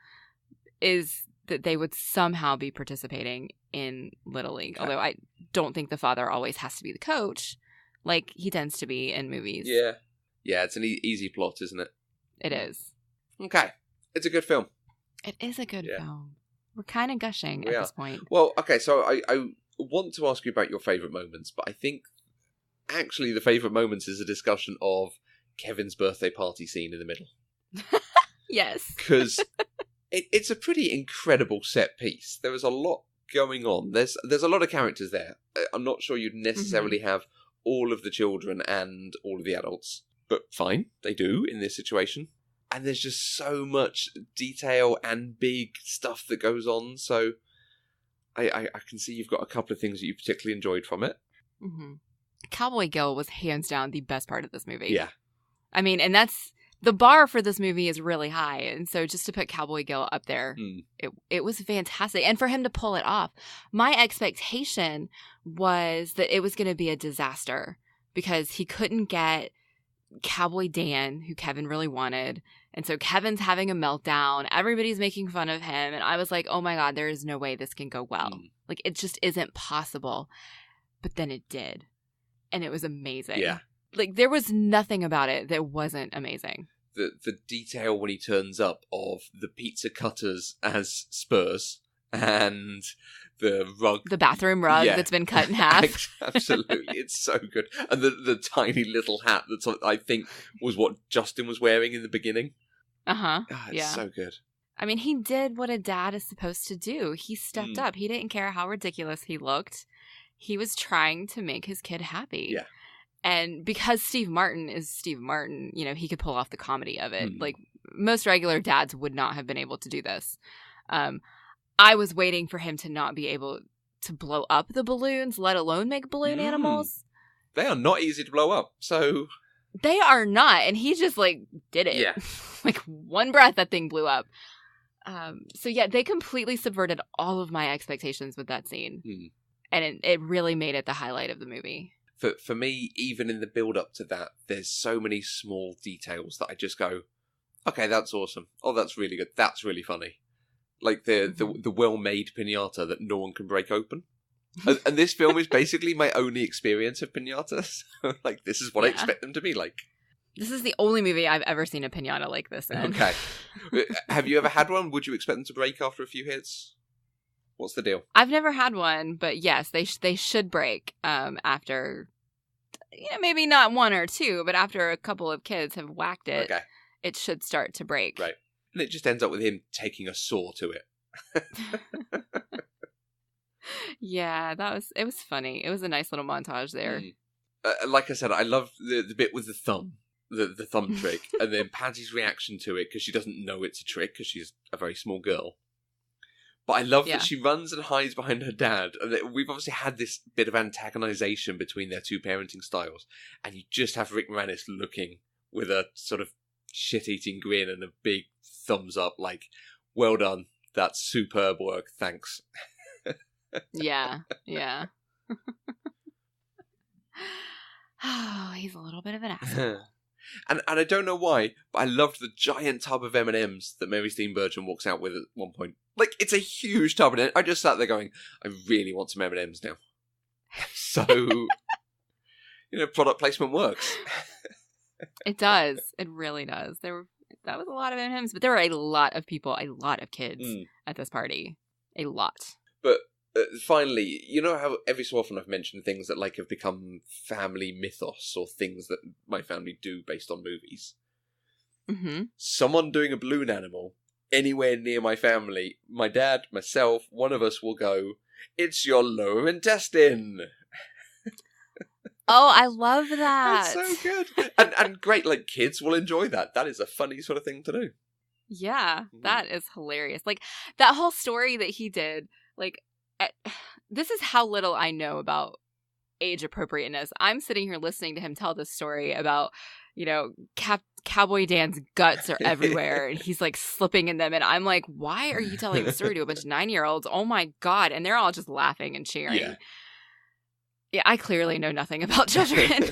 is that they would somehow be participating in Little League. Although I don't think the father always has to be the coach like he tends to be in movies. Yeah. Yeah, it's an easy plot, isn't it? It is. Okay. It's a good film. It is a good film. We're kind of gushing We at are. this point. Well, okay, so I want to ask you about your favourite moments, but I think actually the favourite moments is a discussion of Kevin's birthday party scene in the middle. Yes. Because it's a pretty incredible set piece. There is a lot going on. There's a lot of characters there. I'm not sure you'd necessarily have all of the children and all of the adults, but fine, they do in this situation. And there's just so much detail and big stuff that goes on, so I can see you've got a couple of things that you particularly enjoyed from it. Mm-hmm. Cowboy Gil was hands down the best part of this movie. Yeah. I mean, and that's the bar for this movie is really high, and so just to put Cowboy Gil up there, it was fantastic. And for him to pull it off, my expectation was that it was going to be a disaster because he couldn't get Cowboy Dan, who Kevin really wanted, and so Kevin's having a meltdown. Everybody's making fun of him, and I was like, oh my God, there is no way this can go well. Like, it just isn't possible. But then it did, and it was amazing. Yeah. Like, there was nothing about it that wasn't amazing. The detail when he turns up of the pizza cutters as spurs and the rug. The bathroom rug that's been cut in half. Absolutely. It's so good. And the tiny little hat that I think was what Justin was wearing in the beginning. Uh-huh. It's so good. I mean, he did what a dad is supposed to do. He stepped up. He didn't care how ridiculous he looked. He was trying to make his kid happy. Yeah. And because Steve Martin is Steve Martin, you know, he could pull off the comedy of it. Like, most regular dads would not have been able to do this. I was waiting for him to not be able to blow up the balloons, let alone make balloon animals. They are not easy to blow up, so... They are not, and he just, like, did it. Yeah. Like, one breath, that thing blew up. So, yeah, they completely subverted all of my expectations with that scene. And it really made it the highlight of the movie. For me, even in the build-up to that, there's so many small details that I just go, okay, that's awesome. Oh, that's really good. That's really funny. Like the well-made piñata that no one can break open. And this film is basically my only experience of piñatas. Like, this is what I expect them to be like. This is the only movie I've ever seen a piñata like this in. Okay. Have you ever had one? Would you expect them to break after a few hits? What's the deal? I've never had one, but yes, they should break after, you know, maybe not one or two, but after a couple of kids have whacked it, it should start to break. Right. And it just ends up with him taking a saw to it. Yeah, it was funny. It was a nice little montage there. Like I said, I love the bit with the thumb, the thumb trick, and then Patty's reaction to it because she doesn't know it's a trick because she's a very small girl. But I love that she runs and hides behind her dad, and that we've obviously had this bit of antagonization between their two parenting styles, and you just have Rick Moranis looking with a sort of shit-eating grin and a big thumbs up, like, well done, that's superb work, thanks. Yeah. Oh, he's a little bit of an asshole. And I don't know why, but I loved the giant tub of M&Ms that Mary Steenburgen walks out with at one point. Like, it's a huge tub, and I just sat there going, I really want some M&Ms now. So, you know, product placement works. It does. It really does. That was a lot of M&Ms, but there were a lot of people, a lot of kids at this party. A lot. But finally, you know how every so often I've mentioned things that like have become family mythos or things that my family do based on movies? Mm-hmm. Someone doing a balloon animal anywhere near my family, my dad, myself, one of us will go, it's your lower intestine. Oh, I love that. That's so good. And great, like, kids will enjoy that. That is a funny sort of thing to do. Yeah, that is hilarious. Like, that whole story that he did, like, this is how little I know about age appropriateness. I'm sitting here listening to him tell this story about, you know, Cowboy Dan's guts are everywhere and he's like slipping in them. And I'm like, why are you telling the story to a bunch of 9-year-olds? Oh my God. And they're all just laughing and cheering. Yeah, I clearly know nothing about children.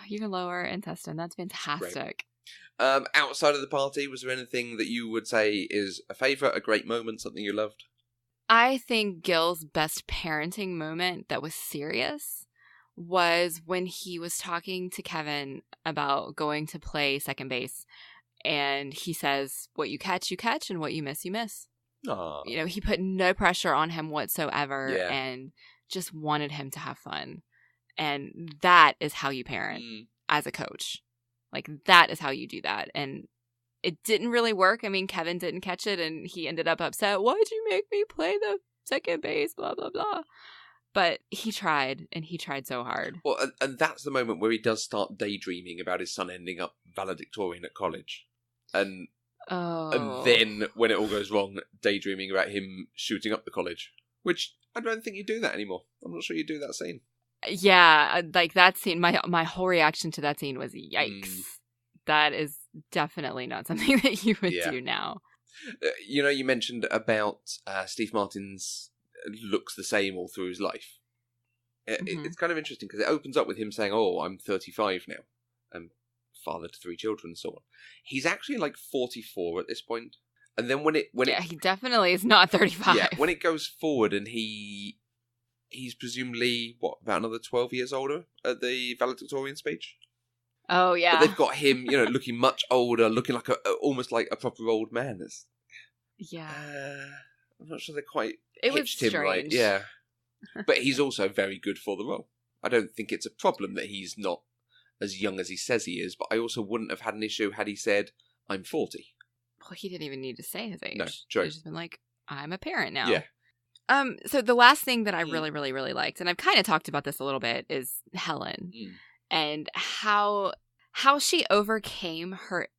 You can lower intestine. That's fantastic. Outside of the party, was there anything that you would say is a favourite, a great moment, something you loved? I think Gil's best parenting moment that was serious was when he was talking to Kevin about going to play second base. And he says, what you catch, and what you miss, you miss. Aww. You know, he put no pressure on him whatsoever and just wanted him to have fun. And that is how you parent as a coach. Like, that is how you do that. And it didn't really work. I mean, Kevin didn't catch it, and he ended up upset. Why'd you make me play the second base? Blah, blah, blah. But he tried, and he tried so hard. Well, and that's the moment where he does start daydreaming about his son ending up valedictorian at college. And then, when it all goes wrong, daydreaming about him shooting up the college. Which, I don't think you do that anymore. I'm not sure you do that scene. Yeah, like that scene, my whole reaction to that scene was, yikes. That is definitely not something that you would do now. You know, you mentioned about Steve Martin's looks the same all through his life. It's kind of interesting because it opens up with him saying, oh, I'm 35 now. I'm father to 3 children and so on. He's actually like 44 at this point. And then when he definitely is not 35. Yeah, when it goes forward and he's presumably, about another 12 years older at the valedictorian speech? Oh, yeah. But they've got him, you know, looking much older, looking like almost like a proper old man. I'm not sure they quite hitched him right. Yeah. But he's also very good for the role. I don't think it's a problem that he's not as young as he says he is, but I also wouldn't have had an issue had he said, I'm 40. Well, he didn't even need to say his age. No, true. He's just been like, I'm a parent now. Yeah. So the last thing that I really, really, really liked, and I've kind of talked about this a little bit, is Helen and how she overcame her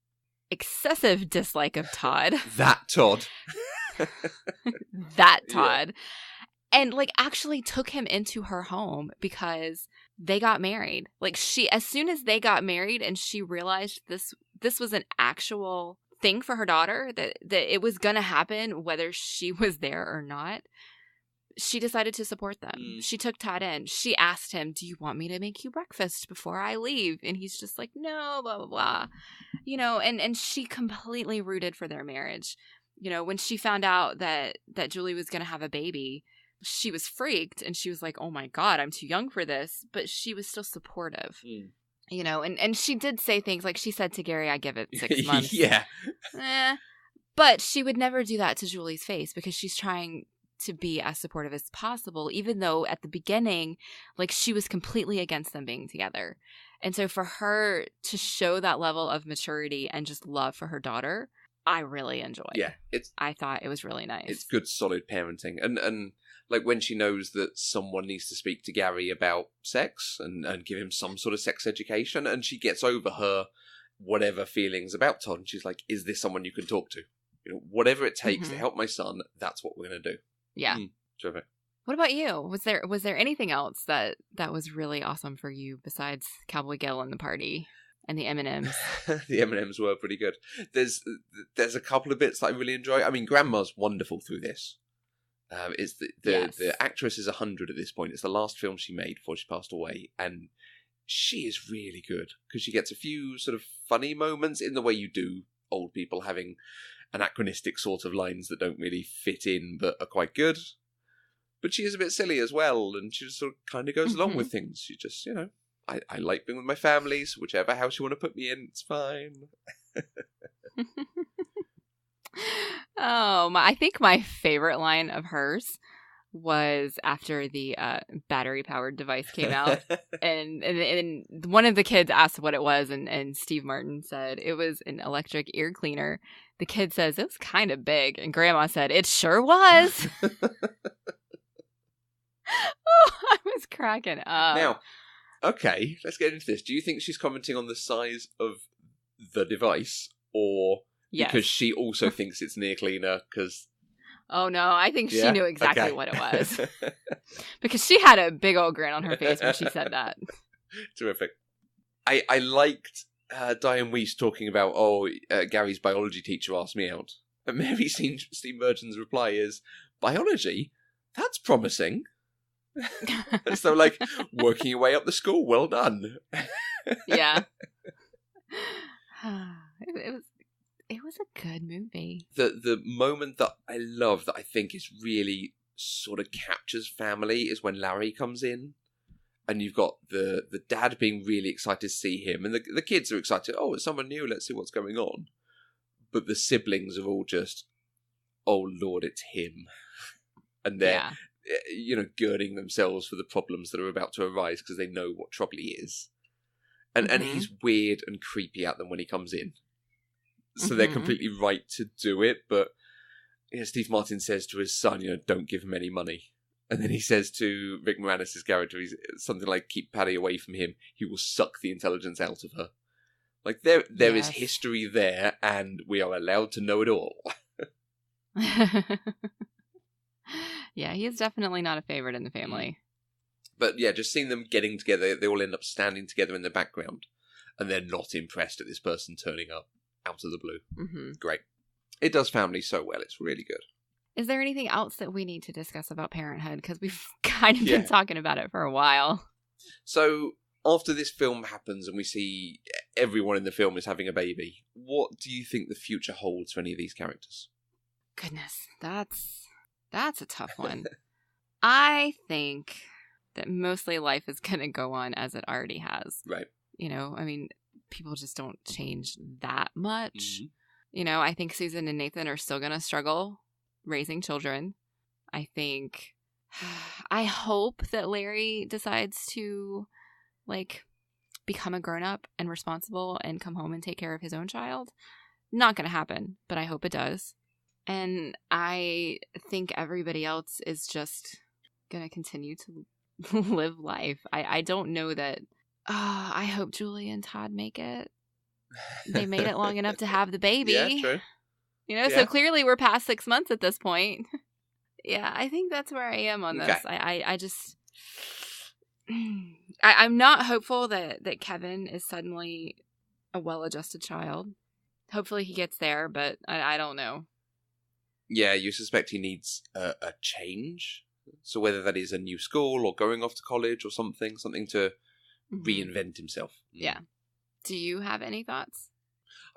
excessive dislike of Todd. That Todd. That Todd. Yeah. And like actually took him into her home because they got married. Like as soon as they got married and she realized this was an actual thing for her daughter, that it was going to happen whether she was there or not. She decided to support them. She took Todd in. She asked him, do you want me to make you breakfast before I leave? And he's just like, no, blah, blah, blah. You know, and she completely rooted for their marriage. You know, when she found out that Julie was going to have a baby, she was freaked and she was like, oh my God, I'm too young for this. But she was still supportive. You know, and she did say things like she said to Gary, I give it 6 months. Yeah. But she would never do that to Julie's face because she's trying to be as supportive as possible, even though at the beginning, like, she was completely against them being together. And so for her to show that level of maturity and just love for her daughter, I really enjoyed. Yeah. I thought it was really nice. It's good, solid parenting. And like when she knows that someone needs to speak to Gary about sex and give him some sort of sex education, and she gets over her whatever feelings about Todd, and she's like, is this someone you can talk to? You know, whatever it takes to help my son, that's what we're going to do. Yeah. Terrific. What about you? Was there anything else that was really awesome for you besides Cowboy Gil and the party and the M&Ms? The M&Ms were pretty good. There's a couple of bits that I really enjoy. I mean, Grandma's wonderful through this. It's the actress is 100 at this point. It's the last film she made before she passed away, and she is really good because she gets a few sort of funny moments in the way you do old people having anachronistic sort of lines that don't really fit in but are quite good. But she is a bit silly as well, and she just sort of kind of goes along with things. She just, you know, I like being with my family, so whichever house you want to put me in, it's fine. I think my favorite line of hers was after the battery-powered device came out, and one of the kids asked what it was, and Steve Martin said it was an electric ear cleaner. The kid says, it was kind of big, and Grandma said, it sure was. I was cracking up. Now, okay, let's get into this. Do you think she's commenting on the size of the device, or because she also thinks it's an ear cleaner? Because Oh, no. I think she Yeah? knew exactly Okay. what it was. Because she had a big old grin on her face when she said that. Terrific. I liked Diane Weiss talking about, Gary's biology teacher asked me out. And Mary Steenburgen's reply is, biology? That's promising. So, like, working your way up the school, well done. Yeah. It was a good movie. The moment that I love, that I think is really sort of captures family, is when Larry comes in. And you've got the dad being really excited to see him. And the kids are excited. Oh, it's someone new. Let's see what's going on. But the siblings are all just, oh, Lord, it's him. And they're, girding themselves for the problems that are about to arise because they know what trouble he is. And he's weird and creepy at them when he comes in. So they're completely right to do it. But Steve Martin says to his son, don't give him any money. And then he says to Rick Moranis' character, he's something like, keep Patty away from him. He will suck the intelligence out of her. Like, there is history there, and we are allowed to know it all. Yeah, he is definitely not a favorite in the family. But yeah, just seeing them getting together, they all end up standing together in the background, and they're not impressed at this person turning up out of the blue. Mm-hmm. Great. It does family so well. It's really good. Is there anything else that we need to discuss about Parenthood? Because we've kind of been talking about it for a while. So, after this film happens and we see everyone in the film is having a baby, what do you think the future holds for any of these characters? Goodness, that's a tough one. I think that mostly life is going to go on as it already has. Right. People just don't change that much. Mm-hmm. I think Susan and Nathan are still going to struggle raising children. I hope that Larry decides to become a grown-up and responsible and come home and take care of his own child. Not gonna happen, but I hope it does. And I think everybody else is just gonna continue to live life. I don't know that I hope Julie and Todd make it. They made it long enough to have the baby. Yeah, true. So clearly we're past 6 months at this point. Yeah, I think that's where I am on this. Okay. I'm not hopeful that Kevin is suddenly a well-adjusted child. Hopefully he gets there, but I don't know. Yeah, you suspect he needs a change. So whether that is a new school or going off to college or something to reinvent himself. Yeah. Do you have any thoughts?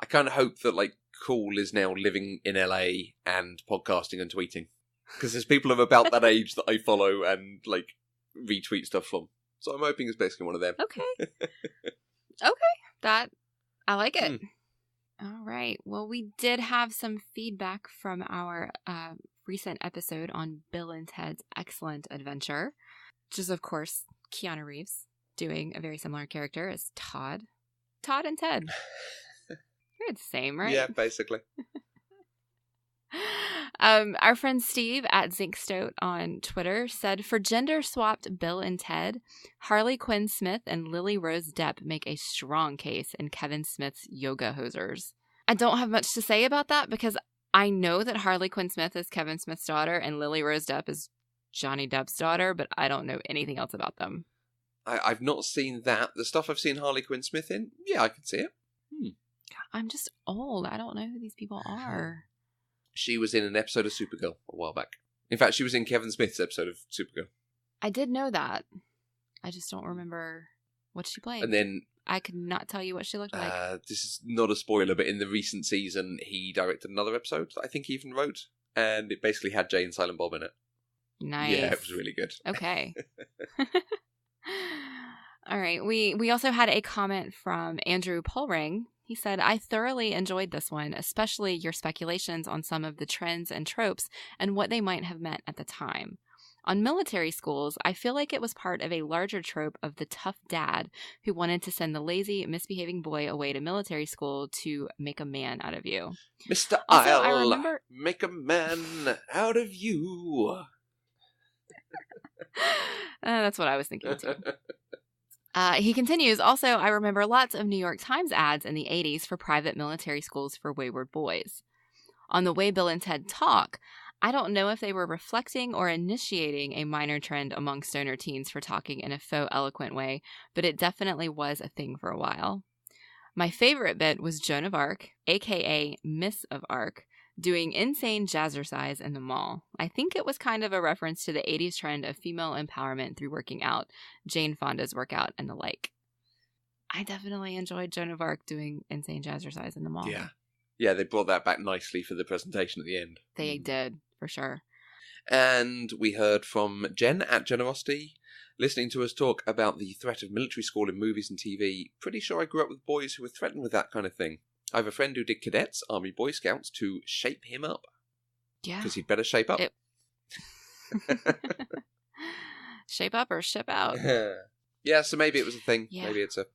I kind of hope that Cool is now living in LA and podcasting and tweeting. Because there's people of about that age that I follow and retweet stuff from. So I'm hoping it's basically one of them. Okay. I like it. All right. Well, we did have some feedback from our recent episode on Bill and Ted's Excellent Adventure, which is, of course, Keanu Reeves doing a very similar character as Todd. Todd and Ted. You're the same, right? Yeah, basically. Our friend Steve at Zinkstote on Twitter said, for gender-swapped Bill and Ted, Harley Quinn Smith and Lily Rose Depp make a strong case in Kevin Smith's Yoga Hosers. I don't have much to say about that because I know that Harley Quinn Smith is Kevin Smith's daughter and Lily Rose Depp is Johnny Depp's daughter, but I don't know anything else about them. I've not seen that. The stuff I've seen Harley Quinn Smith in, yeah, I can see it. I'm just old. I don't know who these people are. She was in an episode of Supergirl a while back. In fact, she was in Kevin Smith's episode of Supergirl. I did know that. I just don't remember what she played. And then I could not tell you what she looked like. This is not a spoiler, but in the recent season, he directed another episode that I think he even wrote, and it basically had Jay and Silent Bob in it. Nice. Yeah, it was really good. Okay. All right. We also had a comment from Andrew Polring. He said, I thoroughly enjoyed this one, especially your speculations on some of the trends and tropes and what they might have meant at the time. On military schools, I feel like it was part of a larger trope of the tough dad who wanted to send the lazy, misbehaving boy away to military school to make a man out of you. Mr. Also, I'll make a man out of you. That's what I was thinking too. He continues, also, I remember lots of New York Times ads in the 80s for private military schools for wayward boys. On the way Bill and Ted talk, I don't know if they were reflecting or initiating a minor trend among stoner teens for talking in a faux eloquent way, but it definitely was a thing for a while. My favorite bit was Joan of Arc, aka Miss of Arc, doing insane jazzercise in the mall. I think it was kind of a reference to the 80s trend of female empowerment through working out, Jane Fonda's workout, and the like. I definitely enjoyed Joan of Arc doing insane jazzercise in the mall. Yeah. Yeah, they brought that back nicely for the presentation at the end. They did, for sure. And we heard from Jen at Generosity, listening to us talk about the threat of military school in movies and TV. Pretty sure I grew up with boys who were threatened with that kind of thing. I have a friend who did cadets, Army Boy Scouts, to shape him up. Yeah. Because he'd better shape up. Shape up or ship out. Yeah, so maybe it was a thing. Yeah. Maybe it's a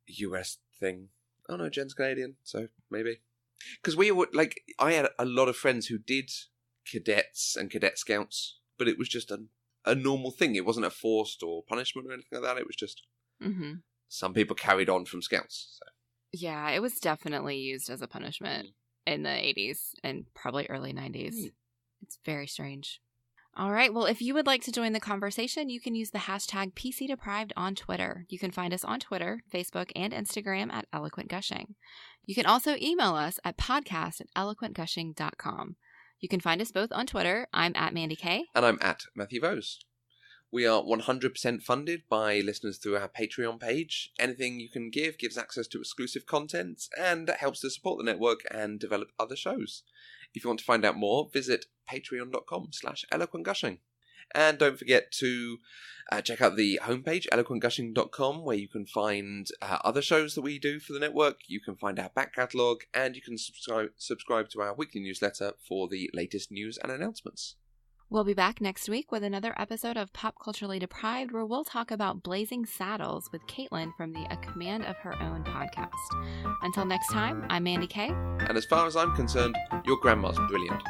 US thing. Oh no, Jen's Canadian, so maybe. Because we were, like, I had a lot of friends who did cadets and cadet scouts, but it was just a normal thing. It wasn't a forced or punishment or anything like that. It was just some people carried on from scouts. So. Yeah, it was definitely used as a punishment in the 80s and probably early 90s. It's very strange. All right, well, if you would like to join the conversation, you can use the hashtag PCDeprived on Twitter. You can find us on Twitter, Facebook, and Instagram at Eloquent Gushing. You can also email us at podcast@eloquentgushing.com. You can find us both on Twitter. I'm at Mandy Kay. And I'm at Matthew Vose. We are 100% funded by listeners through our Patreon page. Anything you can give gives access to exclusive content and helps to support the network and develop other shows. If you want to find out more, visit patreon.com/eloquentgushing. And don't forget to check out the homepage, eloquentgushing.com, where you can find other shows that we do for the network. You can find our back catalogue, and you can subscribe to our weekly newsletter for the latest news and announcements. We'll be back next week with another episode of Pop Culturally Deprived, where we'll talk about Blazing Saddles with Caitlin from the A Command of Her Own podcast. Until next time, I'm Mandy Kay. And as far as I'm concerned, your grandma's brilliant.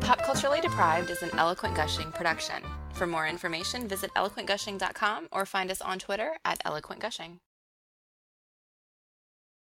Pop Culturally Deprived is an Eloquent Gushing production. For more information, visit eloquentgushing.com or find us on Twitter at Eloquent Gushing.